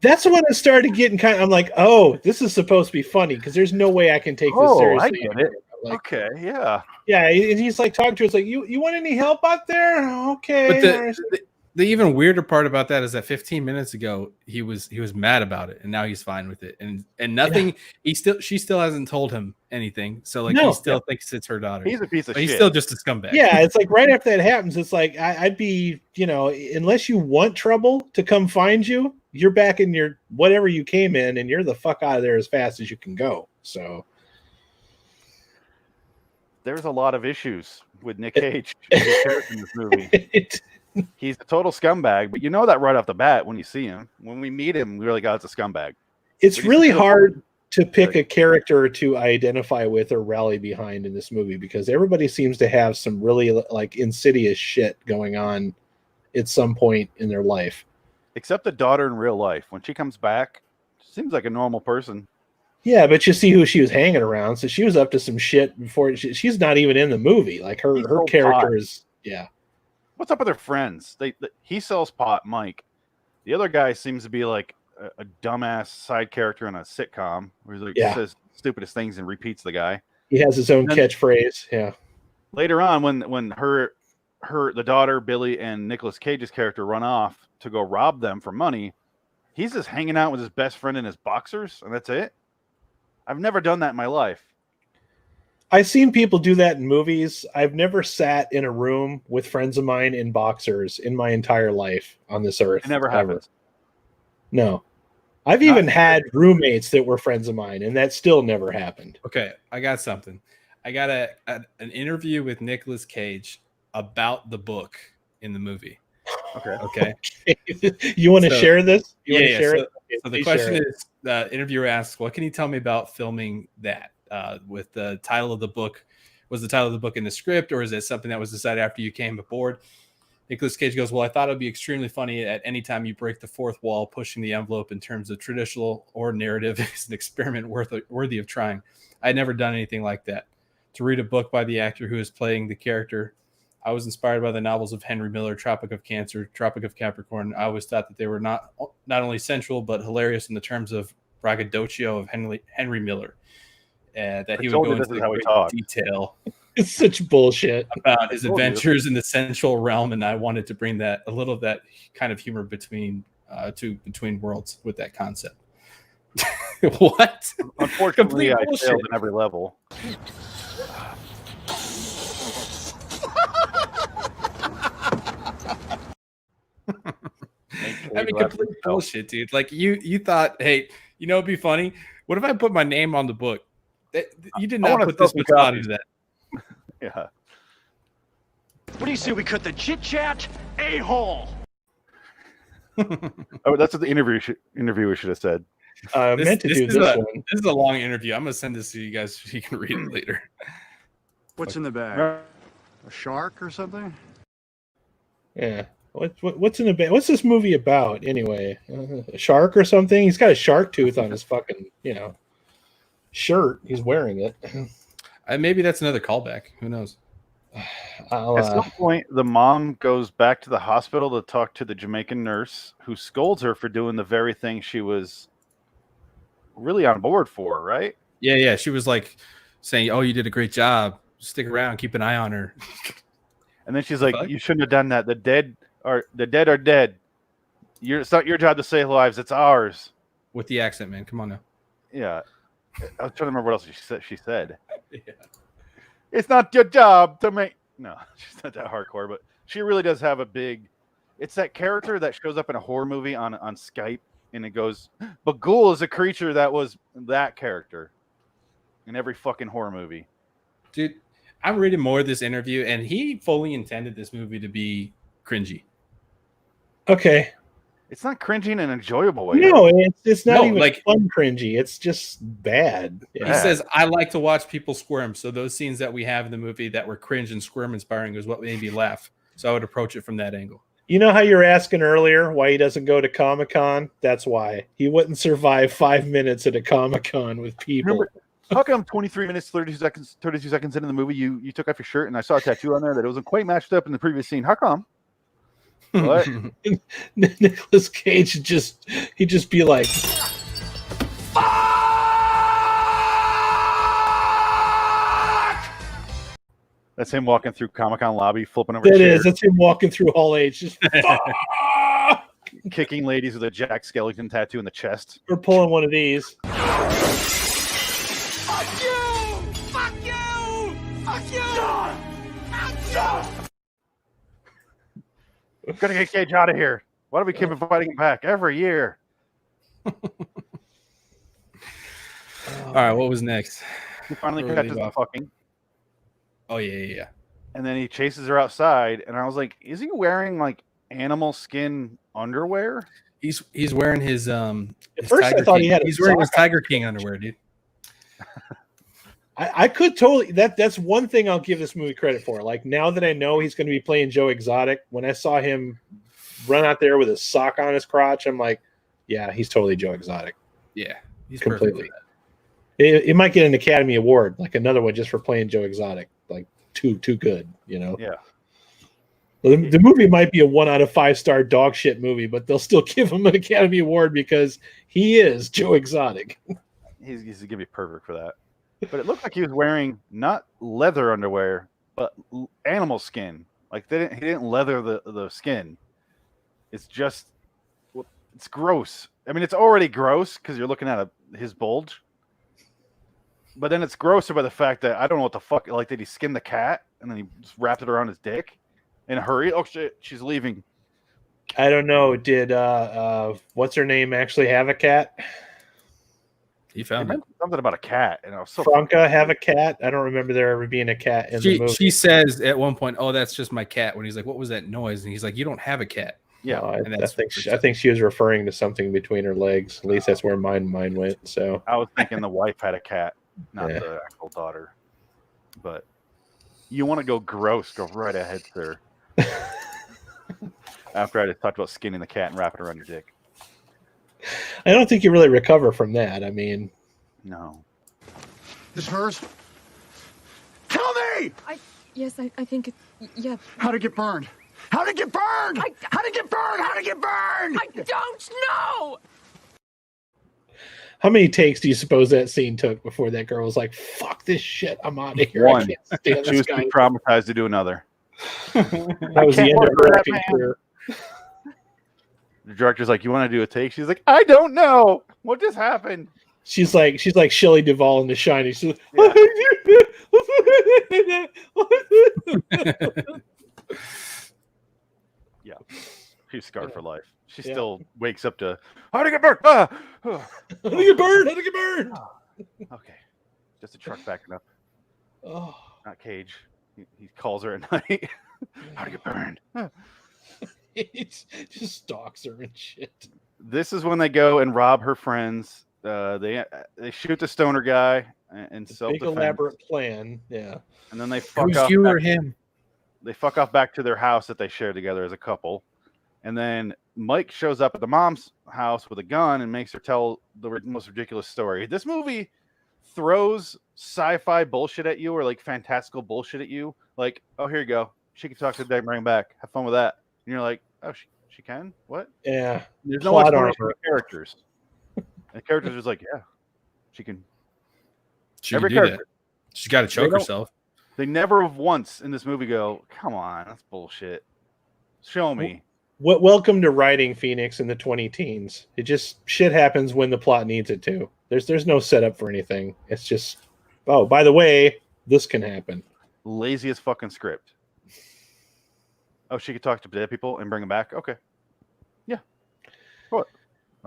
that's when it started getting kind of. I'm like, oh, this is supposed to be funny because there's no way I can take this seriously. I get it. Like, Okay, yeah. Yeah, and he's like talking to us like, you want any help out there? Okay. But the even weirder part about that is that 15 minutes ago he was mad about it, and now he's fine with it, and nothing. Yeah. She still hasn't told him anything, so like he still thinks it's her daughter. He's a piece of shit. He's still just a scumbag. Yeah, it's like right after that happens, it's like I'd be, unless you want trouble to come find you, you're back in your whatever you came in, and you're the fuck out of there as fast as you can go. So there's a lot of issues with Nic Cage in this movie. He's a total scumbag, but you know that right off the bat when you see him. When we meet him, we really got it's a scumbag. It's really hard to pick a character to identify with or rally behind in this movie because everybody seems to have some really like insidious shit going on at some point in their life. Except the daughter in real life. When she comes back, she seems like a normal person. Yeah, but you see who she was hanging around. So she was up to some shit before. She's not even in the movie. Like her character is, yeah. What's up with her friends? He sells pot, Mike. The other guy seems to be like a dumbass side character in a sitcom where he says stupidest things and repeats the guy. He has his own catchphrase. Yeah. Later on, when the daughter Billy and Nicolas Cage's character run off to go rob them for money, he's just hanging out with his best friend in his boxers, and that's it. I've never done that in my life. I've seen people do that in movies. I've never sat in a room with friends of mine in boxers in my entire life on this earth. It never happens. No. I've even had roommates that were friends of mine, and that still never happened. Okay, I got something. I got an interview with Nicolas Cage about the book in the movie. Okay. You want to share this? You want to share it? So the question is, the interviewer asks, what can you tell me about filming that? With the title of the book, was the title of the book in the script, or is it something that was decided after you came aboard? Nicolas Cage goes, well, I thought it would be extremely funny at any time you break the fourth wall, pushing the envelope in terms of traditional or narrative is an experiment worthy of trying. I had never done anything like that. To read a book by the actor who is playing the character, I was inspired by the novels of Henry Miller, Tropic of Cancer, Tropic of Capricorn. I always thought that they were not only sensual, but hilarious in the terms of braggadocio of Henry Miller. That he would go into great detail. It's such bullshit about his adventures in the sensual realm, and I wanted to bring that a little of that kind of humor between worlds with that concept. What? Unfortunately, I failed at every level. I mean, complete bullshit, dude. Like you thought, hey, it'd be funny. What if I put my name on the book? You did not put this much thought into that. Yeah. What do you say we cut the chit-chat a-hole? Oh, that's what the interviewer should have said. Meant to do this one. This is a long interview. I'm going to send this to you guys so you can read it later. What's in the bag? A shark or something? Yeah. What's in the bag? What's this movie about anyway? A shark or something? He's got a shark tooth on his fucking, shirt. He's wearing it. Maybe that's another callback. Who knows? At some point, the mom goes back to the hospital to talk to the Jamaican nurse who scolds her for doing the very thing she was really on board for, right? Yeah. She was like saying, oh, you did a great job. Stick around. Keep an eye on her. And then she's like, you shouldn't have done that. The dead are dead. It's not your job to save lives. It's ours. With the accent, man. Come on now. Yeah. I was trying to remember what else she said. Yeah. It's not your job to make. No, she's not that hardcore, but she really does have a big. It's that character that shows up in a horror movie on Skype, and it goes, "Bagul is a creature that was that character in every fucking horror movie." Dude, I'm reading more of this interview, and he fully intended this movie to be cringy. Okay. It's not cringy in an enjoyable way. No, it's not No, even like- fun cringy. It's just bad. He says, I like to watch people squirm. So those scenes that we have in the movie that were cringe and squirm inspiring is what made me laugh. So I would approach it from that angle. You know how you were asking earlier why he doesn't go to Comic-Con? That's why. He wouldn't survive 5 minutes at a Comic-Con with people. Remember, how come 23 minutes, 32 seconds into the movie, you took off your shirt and I saw a tattoo on there that it wasn't quite matched up in the previous scene? How come? What? Nicolas Cage he'd just be like, That's him walking through Comic-Con lobby, flipping over that chairs, is, that's him walking through Hall H, just kicking ladies with a Jack Skellington tattoo in the chest. or pulling one of these. Fuck you! Fuck you! Fuck you! We're gonna get Cage out of here. Why do we keep inviting him back every year? All right, what was next? He finally Really catches the rough. fucking, Oh, yeah. and then he chases her outside. And I was like, is he wearing like animal skin underwear? He's wearing his his first I Tiger thought he King. had a He's wearing his sock Tiger King underwear, dude. I could totally that's one thing I'll give this movie credit for. Like, now that I know he's going to be playing Joe Exotic, when I saw him run out there with a sock on his crotch, I'm like, yeah, he's totally Joe Exotic. Yeah, he's Completely. perfect for that. It might get an Academy Award, like another one just for playing Joe Exotic. Like too good, you know. Yeah. The movie might be a 1 out of 5 star dog shit movie, but they'll still give him an Academy Award because he is Joe Exotic. He's gonna be perfect for that. But it looked like he was wearing not leather underwear, but animal skin. Like he didn't leather the skin. It's just, it's gross. I mean, it's already gross because you're looking at his bulge. But then it's grosser by the fact that I don't know what the fuck. Like, did he skin the cat and then he just wrapped it around his dick in a hurry? Oh shit, she's leaving. I don't know. Did what's her name actually have a cat? He They found it. mentioned something about a cat, and I was so Franca have a cat? I don't remember there ever being a cat in the movie. She says at one point, "Oh, that's just my cat." When he's like, "What was that noise?" And he's like, "You don't have a cat." yeah. No, and I that's think she was referring to something between her legs. At least that's where mine went. So I was thinking the wife had a cat, not Yeah. the actual daughter. But you want to go gross, go right ahead, sir. After I just talked about skinning the cat and wrapping it around your dick. I don't think you really recover from that. I mean, No. This hers? Tell me! Yes, I think it. Yeah. How'd it get burned? How'd it get burned? How'd it get burned? How'd it get burned? I don't know. how many takes do you suppose that scene took before that girl was like, "Fuck this shit, I'm out of here. I One. can't stand She this was guy." too traumatized to do another. That was the can't end of work her for that acting man. career. The director's like, "You want to do a take?" She's like, "I don't know. What just happened?" She's like Shelley Duvall in The Shining. She's Yeah. She's scarred for life. She Yeah. still wakes up to, how'd it get burned? Ah! Oh. How to get burned? How to get burned? Okay. Just a truck backing up. Oh, Not Cage. He calls her at night. How'd it get burned? Ah. it just stalks her and shit. This is when they go and rob her friends. They shoot the stoner guy in Big self-defense, elaborate plan. Yeah. and then they fuck Who's off. you back, or him? they fuck off back to their house that they share together as a couple. And then Mike shows up at the mom's house with a gun and makes her tell the most ridiculous story. This movie throws sci-fi bullshit at you or like fantastical bullshit at you. Like, oh, here you go. She can talk to the bring back. Have fun with that. And you're like, oh, she can? What? Yeah. There's no Plot explanation armor. for the characters. And the characters are just like, yeah, she can. She Every can do that. character. She's got to choke don't- herself. They never once in this movie go, come on, that's bullshit. Show me. Welcome to writing, Phoenix, in the 20 teens. It just shit happens when the plot needs it to. There's no setup for anything. It's just, oh, by the way, this can happen. Laziest fucking script. Oh, she could talk to dead people and bring them back. Okay. Yeah. What?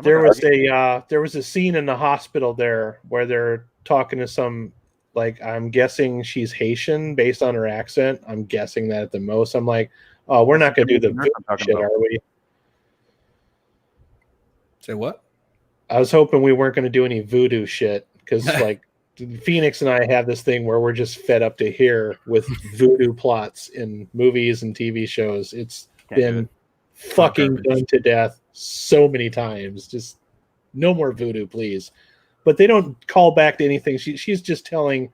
There was a scene in the hospital there where they're talking to some, like, I'm guessing she's Haitian based on her accent. I'm guessing that at the most. I'm like, oh, we're not going to do the voodoo shit, are we? Say what? I was hoping we weren't going to do any voodoo shit because, like, Phoenix and I have this thing where we're just fed up to here with voodoo plots in movies and TV shows. It's been fucking done to death so many times. Just no more voodoo, please. But they don't call back to anything. She's just telling,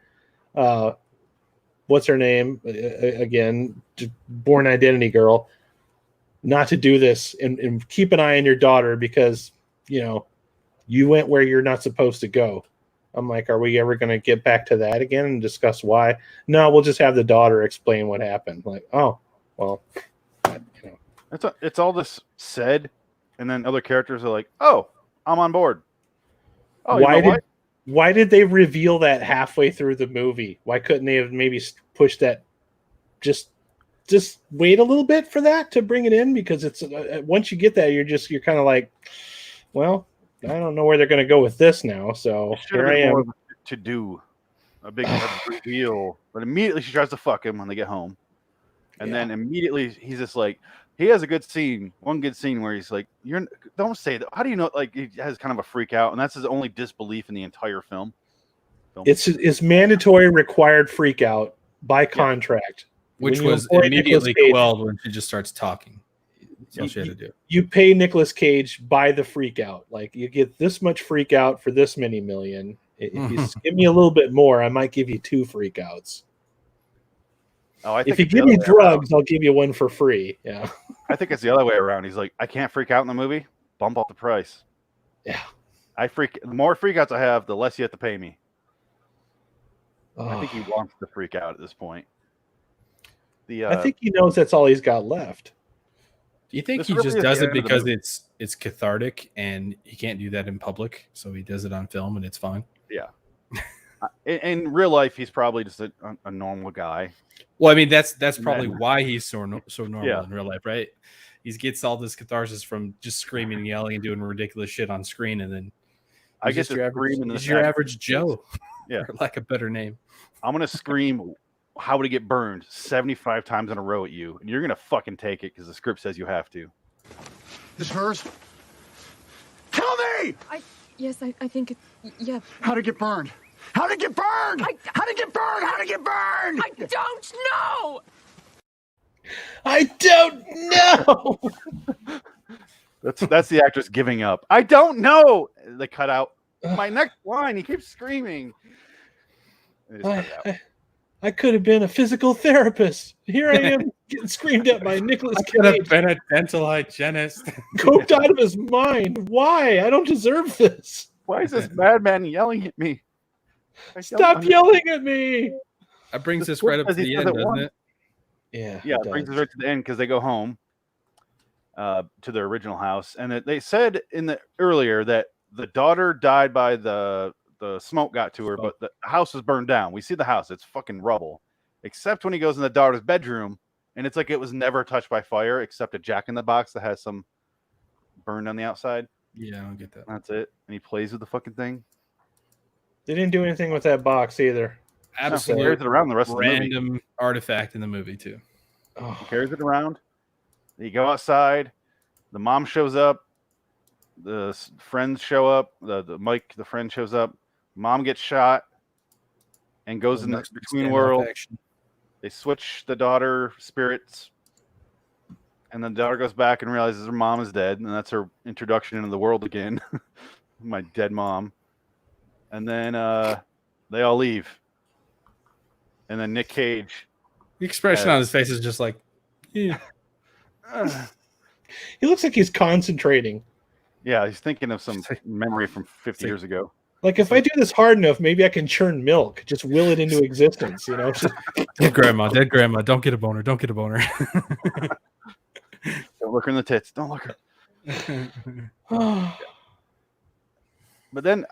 what's her name again? Born Identity girl, not to do this and keep an eye on your daughter because you went where you're not supposed to go. I'm like, are we ever going to get back to that again and discuss why? No, we'll just have the daughter explain what happened. Like, oh, well, It's all this said, and then other characters are like, oh, I'm on board. Oh, why did they reveal that halfway through the movie? Why couldn't they have maybe pushed that? Just wait a little bit for that to bring it in, because it's once you get that, you're kind of like, well, I don't know where they're going to go with this now. So here I am. To do a big reveal, but immediately she tries to fuck him when they get home, and then immediately he's just like, he has a good scene, one good scene where he's like, don't say that. How do you know? Like, he has kind of a freak out, and that's his only disbelief in the entire film. It's mandatory required freak out by contract, which was immediately quelled when she just starts talking. That's all she had to do. You pay Nicolas Cage by the freak out. Like, you get this much freak out for this many million. If you give me a little bit more, I might give you 2 freak outs. Oh, if you give me drugs, I'll give you 1 for free. Yeah. I think it's the other way around. He's like, I can't freak out in the movie. Bump up the price. Yeah. The more freakouts I have, the less you have to pay me. I think he wants to freak out at this point. I think he knows that's all he's got left. Do you think he just does it because it's cathartic and he can't do that in public, so he does it on film and it's fine? Yeah. In real life, he's probably just a normal guy. Well, I mean, that's probably why he's so normal in real life, right? He gets all this catharsis from just screaming and yelling and doing ridiculous shit on screen, and then I guess he's your average Joe. Yeah, for lack of a better name. I'm gonna scream how to get burned 75 times in a row at you, and you're gonna fucking take it because the script says you have to. This hers? Tell me! Yes, I think it. Yeah. How to get burned? How to get burned? How to get burned? How to get burned? I don't know. I don't know. That's the actress giving up. I don't know. They cut out my next line. He keeps screaming. I could have been a physical therapist. Here I am getting screamed at by Nicolas Cage. I could have been a dental hygienist. Coked out of his mind. Why? I don't deserve this. Why is this madman yelling at me? Stop yelling at me. That brings us right up to the end, doesn't it? Yeah. Yeah, it brings us right to the end because they go home to their original house. And they said earlier that the daughter died by the smoke got to her, but the house was burned down. We see the house. It's fucking rubble. Except when he goes in the daughter's bedroom, and it's like it was never touched by fire except a Jack-in-the-Box that has some burned on the outside. Yeah, I don't get that. That's it. And he plays with the fucking thing. They didn't do anything with that box either. Absolutely. He carries it around the rest of the movie. Random artifact in the movie, too. He carries it around. You go outside. The mom shows up. The friends show up. The friend shows up. Mom gets shot and goes in the between world. They switch the daughter spirits. And then the daughter goes back and realizes her mom is dead. And that's her introduction into the world again. My dead mom. And then they all leave. And then Nic Cage. The expression on his face is just like, yeah. He looks like he's concentrating. Yeah, he's thinking of some memory from 50 years ago. Like, if I do this hard enough, maybe I can churn milk. Just will it into existence, you know? Dead grandma. Don't get a boner. Don't get a boner. Don't look her in the tits. Don't look her. But then,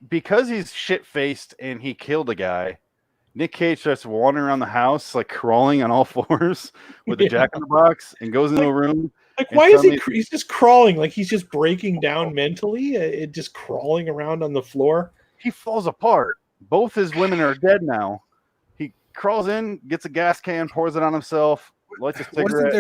because he's shit-faced and he killed a guy, Nic Cage starts wandering around the house, like crawling on all fours with a jack in the box, and goes into a room. Like, and why is he? suddenly- He's just crawling. Like he's just breaking down mentally. Just crawling around on the floor. He falls apart. Both his women are dead now. He crawls in, gets a gas can, pours it on himself, lights a cigarette.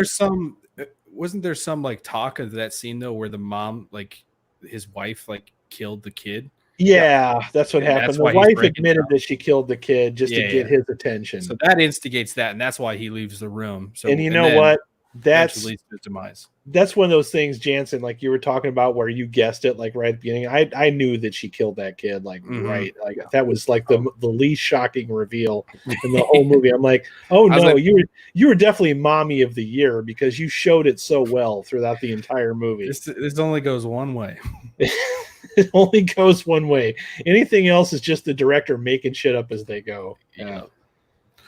Wasn't there some like talk of that scene though, where the mom, like his wife, like killed the kid? Yeah, that's what happened. That's The why he's wife breaking admitted down. that she killed the kid just to get his attention. So that instigates that, and that's why he leaves the room. So, and you know what? That's leads to his demise. That's one of those things, Jansen, like you were talking about, where you guessed it, like right at the beginning. I knew that she killed that kid, like right, like that was like the least shocking reveal in the whole movie. I'm like, oh no, like, you were definitely mommy of the year because you showed it so well throughout the entire movie. This only goes one way. It only goes one way. Anything else is just the director making shit up as they go. Yeah.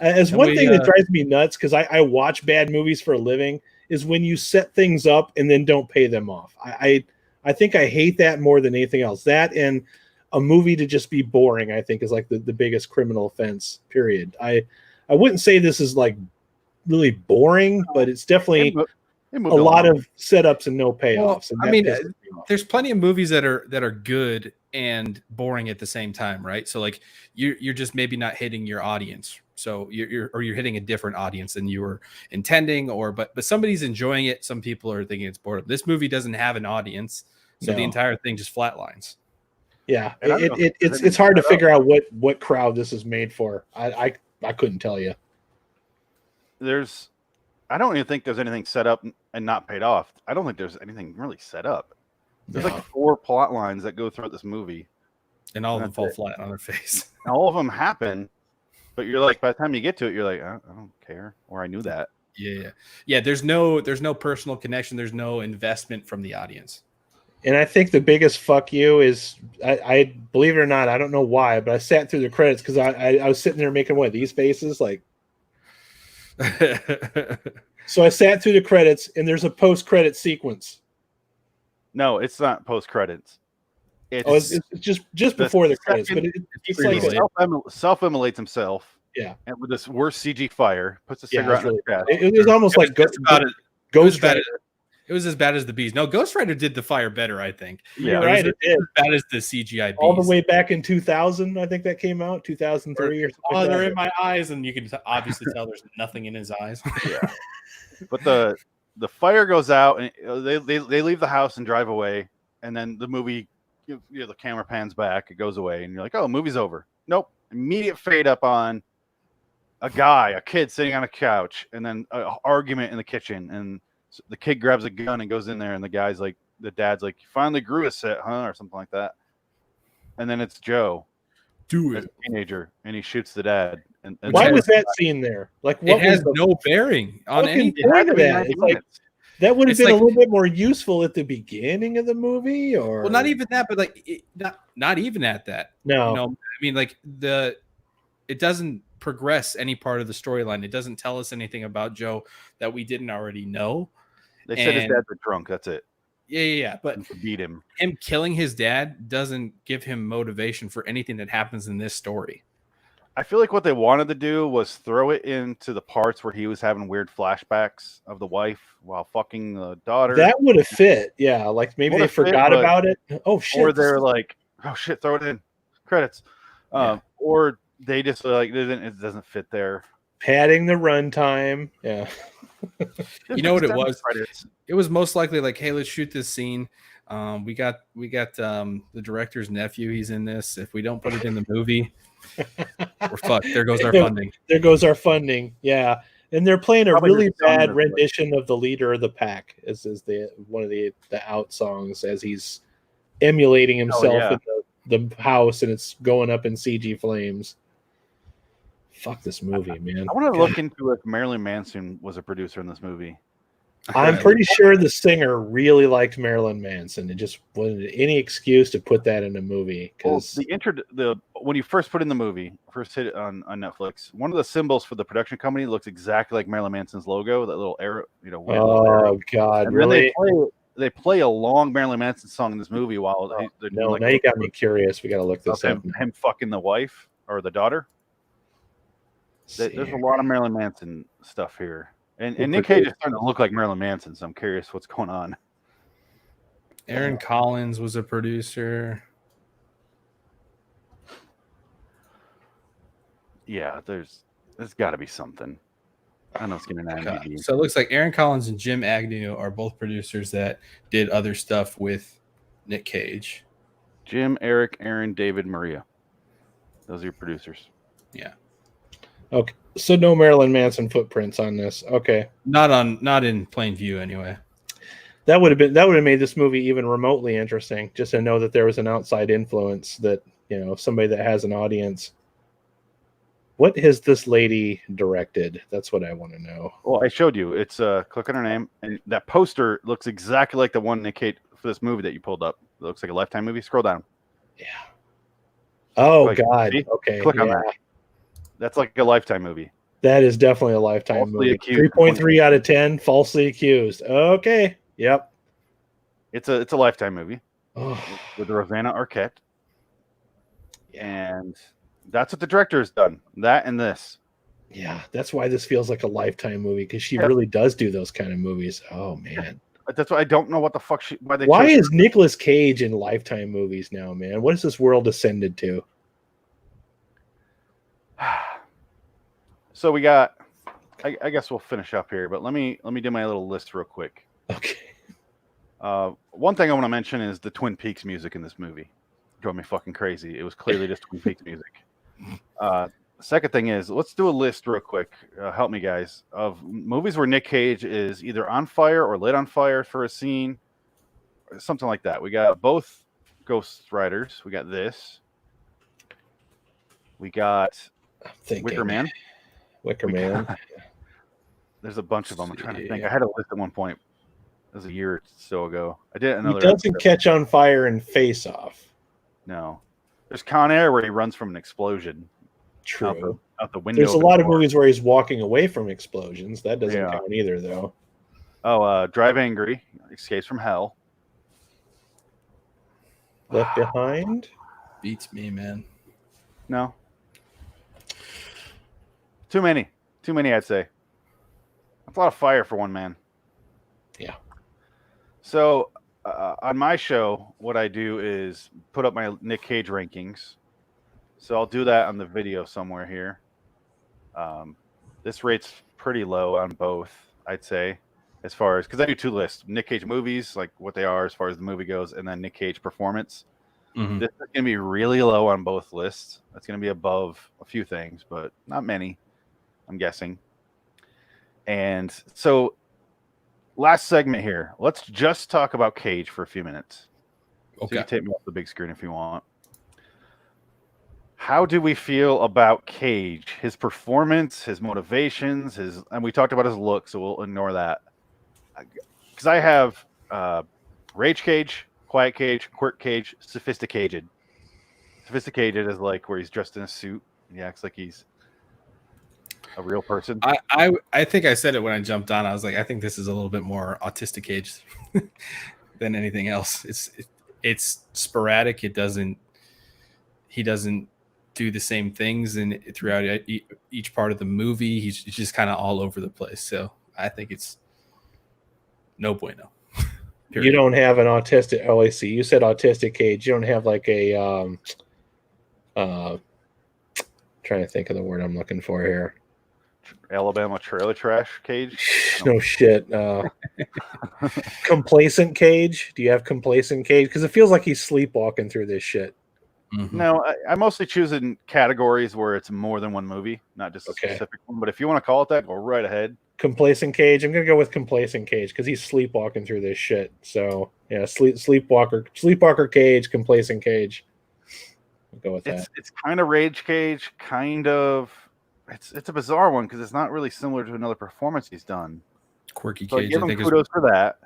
As one thing that drives me nuts, because I watch bad movies for a living, is when you set things up and then don't pay them off. I think I hate that more than anything else. That and a movie to just be boring, I think, is like the biggest criminal offense, period. I wouldn't say this is like really boring, but it's definitely a lot of setups and no payoffs. Well, I mean, there's plenty of movies that are good and boring at the same time, right? So like you're just maybe not hitting your audience. So you're hitting a different audience than you were intending, but somebody's enjoying it. Some people are thinking it's boredom. This movie doesn't have an audience, so the entire thing just flatlines. Yeah, it's hard to figure out what crowd this is made for. I couldn't tell you. I don't even think there's anything set up and not paid off. I don't think there's anything really set up. There's like 4 plot lines that go throughout this movie, and all of them fall flat on their face. And all of them happen, but you're like, by the time you get to it, you're like, I don't care, or I knew that. Yeah. There's no personal connection. There's no investment from the audience. And I think the biggest fuck you is, I believe it or not, I don't know why, but I sat through the credits because I was sitting there making these faces like. So I sat through the credits, and there's a post-credit sequence. No, it's not post-credits. It's just before the credits, but it's like self-immolates himself. Yeah, and with this worst CG fire, puts a cigarette in his chest. It was almost like Ghost Rider. It was as bad as the bees. No, Ghost Rider did the fire better, I think. Yeah, right. It did. As bad as the CGI bees. All the way back in 2000, I think that came out, 2003 or something. Oh, they're in my eyes, and you can obviously tell there's nothing in his eyes. Yeah, but the fire goes out, and they leave the house and drive away, and then the movie, the camera pans back, it goes away, and you're like, oh, the movie's over. Nope, immediate fade up on a kid sitting on a couch, and then an argument in the kitchen, and the kid grabs a gun and goes in there, and the dad's like, you finally grew a set, huh? Or something like that. And then it's Joe, as a teenager, and he shoots the dad. And why was that scene there? Like, what it has no bearing on anything. Point of that? It's like, that would have been a little bit more useful at the beginning of the movie, or well, not even that, but not even at that. No, I mean, like it doesn't progress any part of the storyline. It doesn't tell us anything about Joe that we didn't already know. They said his dad was drunk. That's it. Yeah. But beat him. Him killing his dad doesn't give him motivation for anything that happens in this story. I feel like what they wanted to do was throw it into the parts where he was having weird flashbacks of the wife while fucking the daughter. That would have fit. Yeah, like maybe they forgot about it. Oh shit! Or they're like, oh shit, throw it in credits. Or they just like it doesn't fit there. Padding the runtime. Yeah. You know what it was? It was most likely like, hey, let's shoot this scene. We got the director's nephew. He's in this. If we don't put it in the movie, we're fucked. There goes our funding. There goes our funding. Yeah, and they're playing a really bad rendition of "The Leader of the Pack." As is one of the out songs as he's emulating himself in the house, and it's going up in CG flames. Fuck this movie, man. I want to look into if Marilyn Manson was a producer in this movie. I'm pretty sure the singer really liked Marilyn Manson and just wanted any excuse to put that in a movie. Because when you first put in the movie, first hit it on Netflix, one of the symbols for the production company looks exactly like Marilyn Manson's logo, that little arrow, Oh God, really? They play a long Marilyn Manson song in this movie while now you got me curious. We got to look this up. Him fucking the wife or the daughter. There's a lot of Marilyn Manson stuff here. And Nic Cage is starting to look like Marilyn Manson, so I'm curious what's going on. Aaron Collins was a producer. Yeah, there's got to be something. I know it's getting an IMDb. So it looks like Aaron Collins and Jim Agnew are both producers that did other stuff with Nic Cage. Jim, Eric, Aaron, David, Maria. Those are your producers. Yeah. Okay. So no Marilyn Manson footprints on this. Okay. Not in plain view anyway. That would have made this movie even remotely interesting, just to know that there was an outside influence, that, you know, somebody that has an audience. What has this lady directed? That's what I want to know. Well, I showed you. It's click on her name, and that poster looks exactly like the one Nic Cage for this movie that you pulled up. It looks like a Lifetime movie. Scroll down. Yeah. Oh, like, God. see? Okay. Click on that. That's like a Lifetime movie. That is definitely a Lifetime Falsely movie. accused. 3.3 out of 10. Falsely accused. Okay. Yep. It's a Lifetime movie Oh, with Rosanna Arquette, and that's what the director has done. That and this. yeah. That's why this feels like a Lifetime movie, because she really does do those kind of movies. Oh, man. That's why I don't know what the fuck Why is Nicolas Cage in Lifetime movies now, man? What has this world ascended to? So we got. I guess we'll finish up here, but let me do my little list real quick. Okay. One thing I want to mention is the Twin Peaks music in this movie. Drove me fucking crazy. It was clearly just Twin Peaks music. Second thing is, let's do a list real quick. Help me, guys, of movies where Nic Cage is either on fire or lit on fire for a scene, or something like that. We got both Ghost Riders. We got this. We got Wicker Man. Wicker Man. There's a bunch of them. I'm trying to think. I had a list at one point. It was a year or so ago. I did another. He doesn't catch on fire in Face Off. No. There's Con Air where he runs from an explosion. True. Out the window. There's a lot of movies where he's walking away from explosions. That doesn't count either, though. Oh, Drive Angry, Escapes from Hell. Left Behind? Beats me, man. No. Too many, I'd say. That's a lot of fire for one man. Yeah. So, on my show, what I do is put up my Nic Cage rankings. So I'll do that on the video somewhere here. This rate's pretty low on both, I'd say, as far as, because I do two lists: Nic Cage movies, like what they are as far as the movie goes, and then Nic Cage performance. Mm-hmm. This is going to be really low on both lists. It's going to be above a few things, but not many, I'm guessing. And so, last segment here. Let's just talk about Cage for a few minutes. Okay. So you can take me off the big screen if you want. How do we feel about Cage? His performance, his motivations, and we talked about his look, so we'll ignore that. Because I have Rage Cage, Quiet Cage, Quirk Cage, Sophisticated. Sophisticated is like where he's dressed in a suit. He acts like he's a real person. I think I said it when I jumped on. I was like, I think this is a little bit more autistic Cage than anything else. It's sporadic. He doesn't do the same things throughout each part of the movie. He's just kind of all over the place. So I think it's no bueno. You don't have an autistic. Oh, I see. You said autistic Cage. You don't have like a trying to think of the word I'm looking for here. Alabama trailer trash Cage. No shit. Complacent Cage. Do you have complacent Cage? Because it feels like he's sleepwalking through this shit. Mm-hmm. No, I mostly choose in categories where it's more than one movie, not just a specific one. But if you want to call it that, go right ahead. Complacent Cage. I'm gonna go with complacent Cage because he's sleepwalking through this shit. So yeah, sleepwalker Cage, complacent Cage. I'll go with that. It's kind of Rage Cage, kind of. It's a bizarre one because it's not really similar to another performance he's done. Quirky So Cage. give him kudos for that.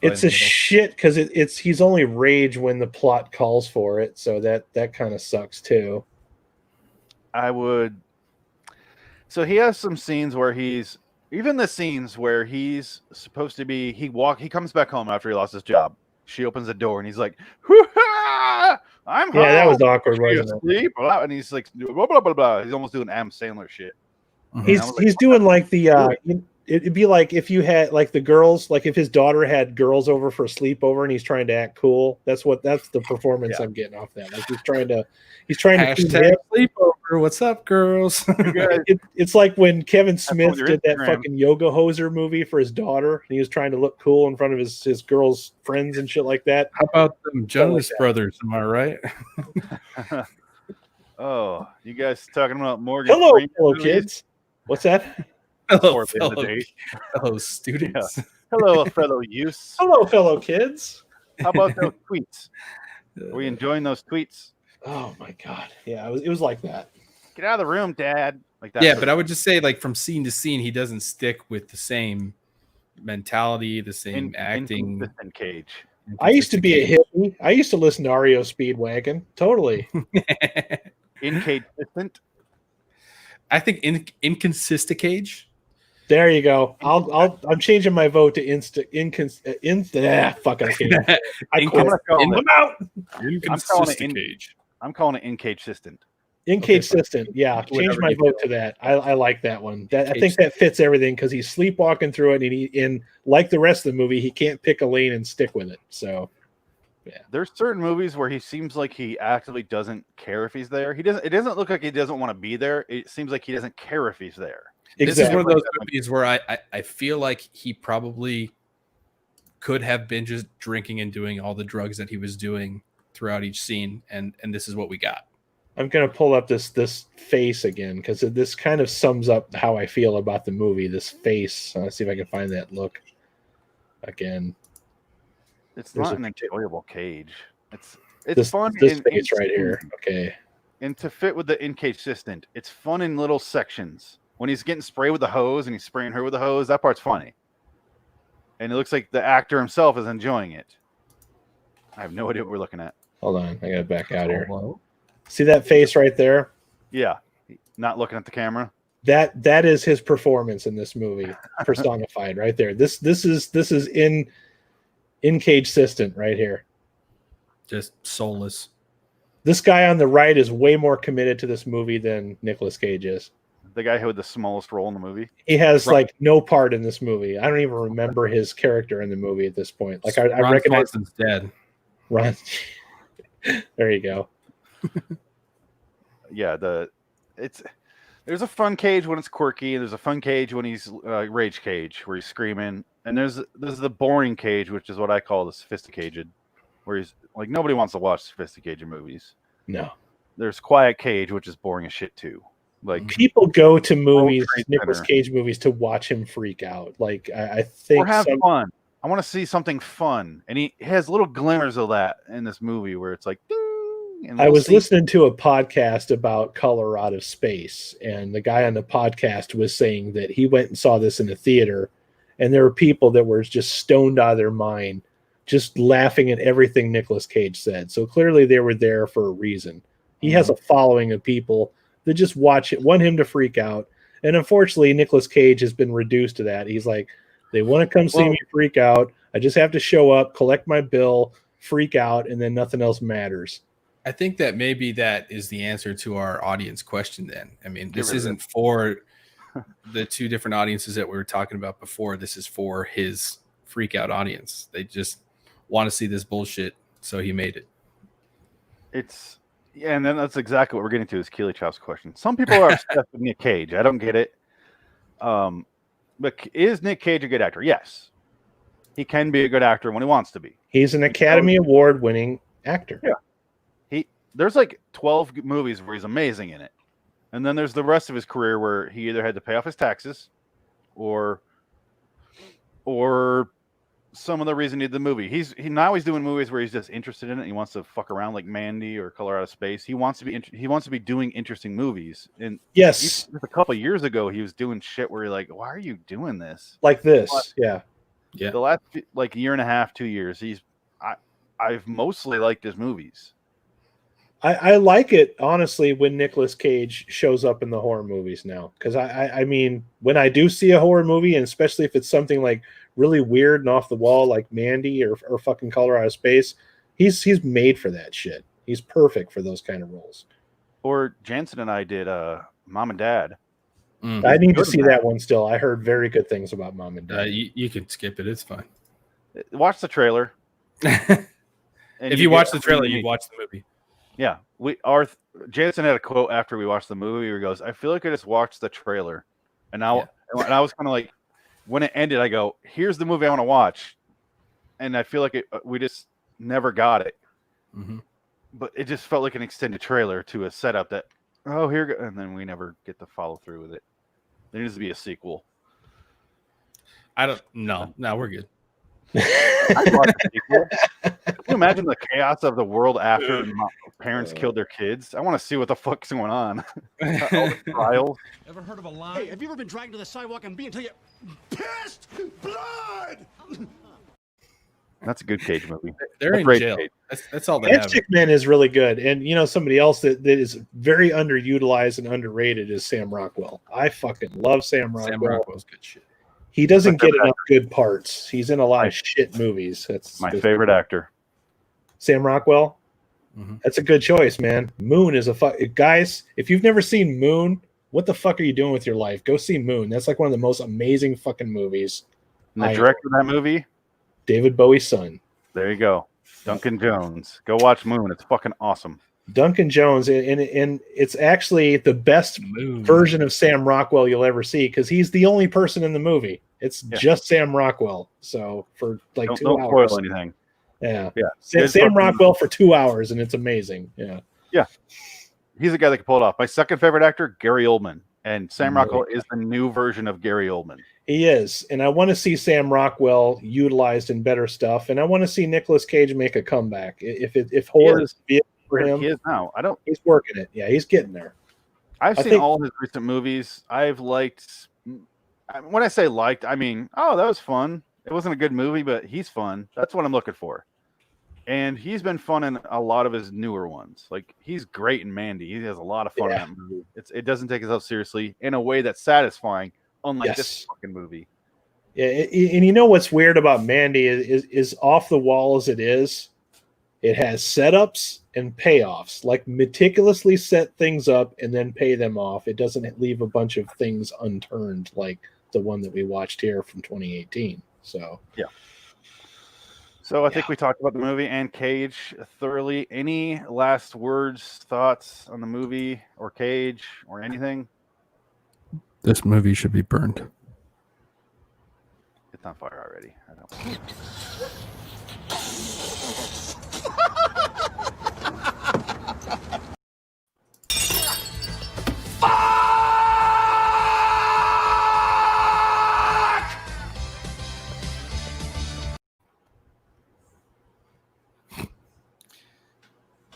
It's a shit because he's only rage when the plot calls for it, so that kind of sucks too. So he has some scenes where he's supposed to be. He comes back home after he lost his job. She opens the door and he's like, "I'm home." Yeah, that was awkward, wasn't it? Sleep, and he's like, blah blah blah blah. He's almost doing Adam Sandler shit. He's doing like the it'd be like if you had like the girls, like if his daughter had girls over for a sleepover and he's trying to act cool. That's the performance I'm getting off that. Like he's trying to Hashtag sleepover. What's up, girls? it's like when Kevin Smith did that fucking Yoga Hoser movie for his daughter, and he was trying to look cool in front of his girls' friends and shit like that. How about them Jonas Brothers? Am I right? Oh, you guys talking about Morgan? Hello, Freeman fellow movies? kids. What's that? Hello, Before the end of the day. fellow students. Yeah. Hello, fellow youths. Hello, fellow kids. How about those tweets? Are we enjoying those tweets? Oh my god, yeah, it was like that. Get out of the room, Dad. Like that. Yeah, but I would just say, like, from scene to scene, he doesn't stick with the same mentality, the same acting. Inconsistent Cage. I used to be a hippie. I used to listen to Reo Speedwaggon. Totally. Inconsistent. I think inconsistent Cage. There you go. I'm changing my vote to fucking Cage. I'm out. Inconsistent Cage. I'm calling it inconsistent. Inconsistent. Yeah, change my vote to that. I like that one. I think that fits everything because he's sleepwalking through it, and in like the rest of the movie, he can't pick a lane and stick with it. So, yeah. There's certain movies where he seems like he actively doesn't care if he's there. He doesn't. It doesn't look like he doesn't want to be there. It seems like he doesn't care if he's there. Exactly. This is one of those movies where I feel like he probably could have been just drinking and doing all the drugs that he was doing throughout each scene, and this is what we got. I'm gonna pull up this face again because this kind of sums up how I feel about the movie. This face. Let's see if I can find that look again. It's not an enjoyable Cage. It's fun. This face right here. Okay. And to fit with the inconsistent, it's fun in little sections. When he's getting sprayed with the hose and he's spraying her with the hose, that part's funny. And it looks like the actor himself is enjoying it. I have no idea what we're looking at. Hold on, I gotta back out here. See that face right there? Yeah, not looking at the camera. That is his performance in this movie, personified right there. This is inconsistent right here. Just soulless. This guy on the right is way more committed to this movie than Nicolas Cage is. The guy who had the smallest role in the movie. He has like no part in this movie. I don't even remember his character in the movie at this point. Like I recognize Swanson's dead. Ron. There you go. Yeah, there's a fun Cage when it's quirky, and there's a fun Cage when he's Rage Cage, where he's screaming, and there's the boring Cage, which is what I call the sophisticated, where he's like nobody wants to watch sophisticated movies. No. There's Quiet Cage, which is boring as shit too. Like people go to movies, Nicolas Cage movies, to watch him freak out. Like I think or have fun. I want to see something fun, and he has little glimmers of that in this movie where it's like. Ding, and I was listening to a podcast about Color Out of Space, and the guy on the podcast was saying that he went and saw this in a theater, and there were people that were just stoned out of their mind, just laughing at everything Nicolas Cage said. So clearly, they were there for a reason. He has a following of people that just watch it, want him to freak out. And unfortunately, Nicolas Cage has been reduced to that. He's like, they want to come see me freak out. I just have to show up, collect my bill, freak out, and then nothing else matters. I think that maybe that is the answer to our audience question then. I mean, this isn't for the two different audiences that we were talking about before. This is for his freak out audience. They just want to see this bullshit, so he made it. Yeah, and then that's exactly what we're getting to is Keely Chow's question. Some people are obsessed with Nic Cage. I don't get it. But is Nic Cage a good actor? Yes. He can be a good actor when he wants to be. He's an Academy Award winning actor. Yeah. There's like 12 movies where he's amazing in it. And then there's the rest of his career where he either had to pay off his taxes or some other reason he did the movie. He's doing movies where he's just interested in it. He wants to fuck around like Mandy or Color Out of Space. He wants to be doing interesting movies. And yes, just a couple of years ago, he was doing shit where you're like, why are you doing this? Like this, yeah. The last like year and a half, 2 years, I've mostly liked his movies. I like it honestly when Nicolas Cage shows up in the horror movies now, because I mean when I do see a horror movie, and especially if it's something like really weird and off the wall like Mandy or fucking Color Out of Space, he's made for that shit. He's perfect for those kind of roles. Or Jansen and I did Mom and Dad. I need to see that one still. I heard very good things about Mom and Dad. You can skip it. It's fine. Watch the trailer. If you watch the trailer, you watch the movie. Yeah, Jansen had a quote after we watched the movie where he goes, "I feel like I just watched the trailer," and I was kind of like, when it ended, I go, "Here's the movie I want to watch," and I feel like we just never got it. Mm-hmm. But it just felt like an extended trailer to a setup that, and then we never get to follow through with it. There needs to be a sequel. No, we're good. I'd watch a sequel. Can you imagine the chaos of the world after parents killed their kids? I want to see what the fuck's going on. All the trials. Ever heard of a line? Hey, have you ever been dragged to the sidewalk and beat until you pissed blood? That's a good Cage movie. They're in jail. That's all they have. Chick Man is really good. And somebody else that is very underutilized and underrated is Sam Rockwell. I fucking love Sam Rockwell. Sam Rockwell's good shit. He doesn't get enough good parts. He's in a lot of shit movies. That's my favorite actor. Sam Rockwell. Mm-hmm. That's a good choice, man. Moon is guys, if you've never seen Moon, what the fuck are you doing with your life? Go see Moon. That's like one of the most amazing fucking movies. And the director of that movie? David Bowie's son. There you go. Duncan Jones. Go watch Moon. It's fucking awesome. Duncan Jones, and it's actually the best version of Sam Rockwell you'll ever see because he's the only person in the movie. It's just Sam Rockwell. So for like don't 2 hours. Don't spoil anything. Yeah. Yeah. Sam Rockwell for 2 hours, and it's amazing. Yeah. Yeah. He's the guy that can pull it off. My second favorite actor, Gary Oldman. And Sam Rockwell is the new version of Gary Oldman. He is. And I want to see Sam Rockwell utilized in better stuff. And I want to see Nicolas Cage make a comeback. If horror is for him. He is now. He's working it. Yeah, he's getting there. I've seen all his recent movies. I've liked. When I say liked, I mean, that was fun. It wasn't a good movie, but he's fun. That's what I'm looking for. And he's been fun in a lot of his newer ones. Like, he's great in Mandy. He has a lot of fun in that movie. It doesn't take itself seriously in a way that's satisfying, unlike this fucking movie. Yeah, and you know what's weird about Mandy is off the wall as it is, it has setups and payoffs. Like, meticulously set things up and then pay them off. It doesn't leave a bunch of things unturned like the one that we watched here from 2018. So yeah. So I think we talked about the movie and Cage thoroughly. Any last words, thoughts on the movie or Cage or anything? This movie should be burned. It's on fire already. I don't.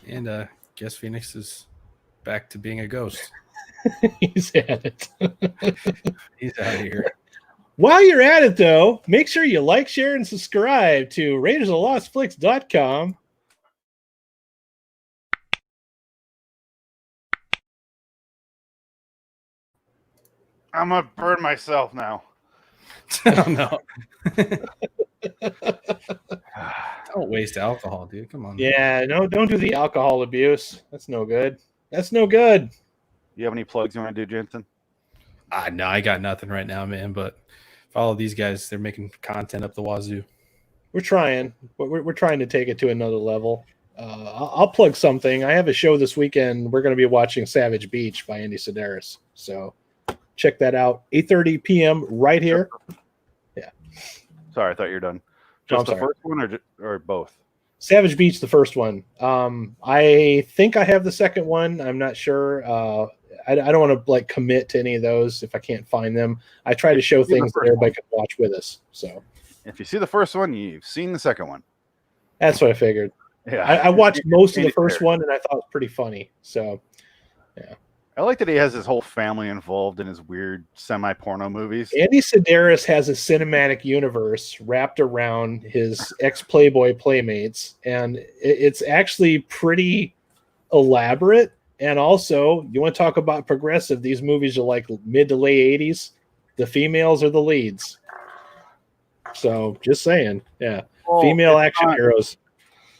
And guess Phoenix is back to being a ghost. He's at it. He's out of here. While you're at it, though, make sure you like, share, and subscribe to RaidersOfTheLostFlix.com. I'm going to burn myself now. Oh, no. Don't waste alcohol, dude. Come on. Yeah, no, don't do the alcohol abuse. That's no good. That's no good. You have any plugs you want to do, Jensen? No, I got nothing right now, man. But follow these guys. They're making content up the wazoo. We're trying. We're trying to take it to another level. I'll plug something. I have a show this weekend. We're going to be watching Savage Beach by Andy Sedaris. So check that out. 8:30 p.m. right here. Yeah. Sorry, I thought you were done. Just the first one or both? Savage Beach, the first one. I think I have the second one. I'm not sure. I don't want to commit to any of those if I can't find them. I try to show things that everybody can watch with us. So if you see the first one, you've seen the second one. That's what I figured. Yeah, I watched most of the first one, and I thought it was pretty funny. So, yeah. I like that he has his whole family involved in his weird semi-porno movies. Andy Sedaris has a cinematic universe wrapped around his ex-Playboy playmates, and it's actually pretty elaborate. And also, you want to talk about progressive, these movies are like mid to late 80s. The females are the leads. So, just saying. Yeah. Female action heroes.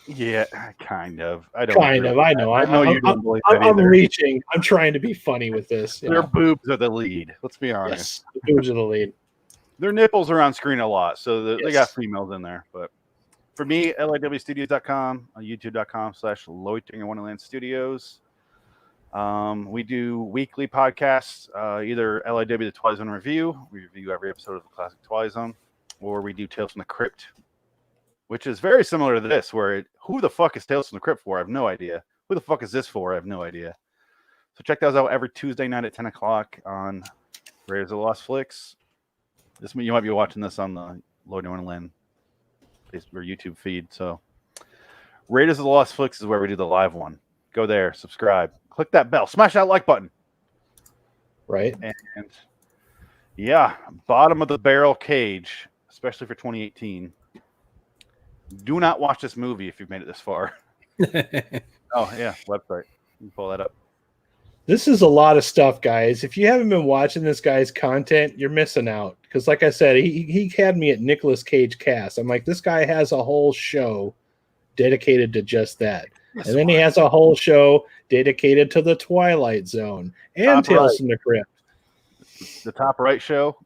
Yeah, kind of. I don't. Kind agree of. with I that. know. I know you don't believe that I'm either. reaching. I'm trying to be funny with this. Their Yeah. boobs are the lead. Let's be honest. Yes. The boobs are the lead. Their nipples are on screen a lot, so they got Yes. females in there. But for me, LIWstudios.com, youtube.com/Loitering in Wonderland Studios. We do weekly podcasts, either LIW The Twilight Zone Review. We review every episode of the classic Twilight Zone, or we do Tales from the Crypt, which is very similar to this, who the fuck is Tales from the Crypt for? I have no idea. Who the fuck is this for? I have no idea. So check those out every Tuesday night at 10 o'clock on Raiders of the Lost Flicks. You might be watching this on the Loitering in Wonderland Facebook or YouTube feed. So Raiders of the Lost Flicks is where we do the live one. Go there, subscribe, click that bell, smash that like button. Right. And yeah, bottom of the barrel Cage, especially for 2018. Do not watch this movie if you've made it this far. Oh, yeah, website. You can pull that up. This is a lot of stuff, guys. If you haven't been watching this guy's content, you're missing out. Because, like I said, he had me at Nicolas Cage Cast. I'm like, this guy has a whole show dedicated to just that. And then he has a whole show dedicated to the Twilight Zone and Tales from the Crypt. The top right show.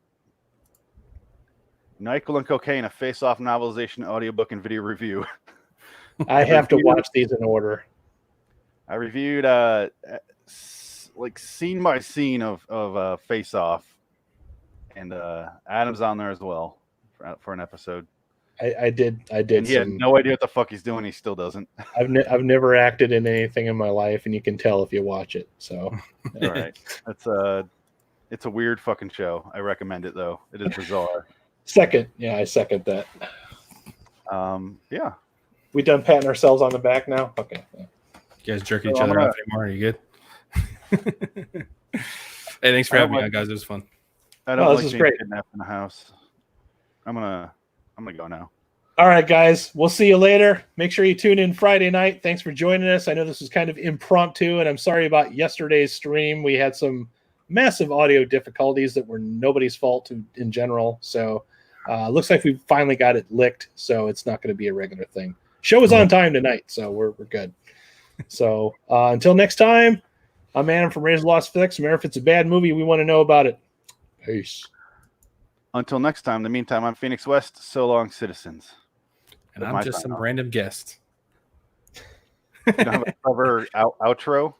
NyQuil and Cocaine, a face-off novelization, audiobook, and video review. I have to watch these in order. I reviewed like scene by scene of Face Off, and Adam's on there as well for an episode. I did. And he had no idea what the fuck he's doing. He still doesn't. I've never acted in anything in my life, and you can tell if you watch it. So, all right, it's a weird fucking show. I recommend it though. It is bizarre. I second that. Yeah. We done patting ourselves on the back now. Okay. You guys jerking each other off anymore? Are you good? Hey, thanks for having me on, guys. It was fun. I don't this is great. Kidnapped in the house. I'm gonna go now. All right, guys. We'll see you later. Make sure you tune in Friday night. Thanks for joining us. I know this was kind of impromptu, and I'm sorry about yesterday's stream. We had some massive audio difficulties that were nobody's fault in general. So looks like we finally got it licked, so it's not going to be a regular thing. Show is on time tonight, so we're good. So until next time, I'm Adam from Raiders of the Lost Flicks. Remember, if it's a bad movie, we want to know about it. Peace. Until next time, in the meantime, I'm Phoenix West. So long, citizens. And I'm just some random guest. You don't have a clever outro?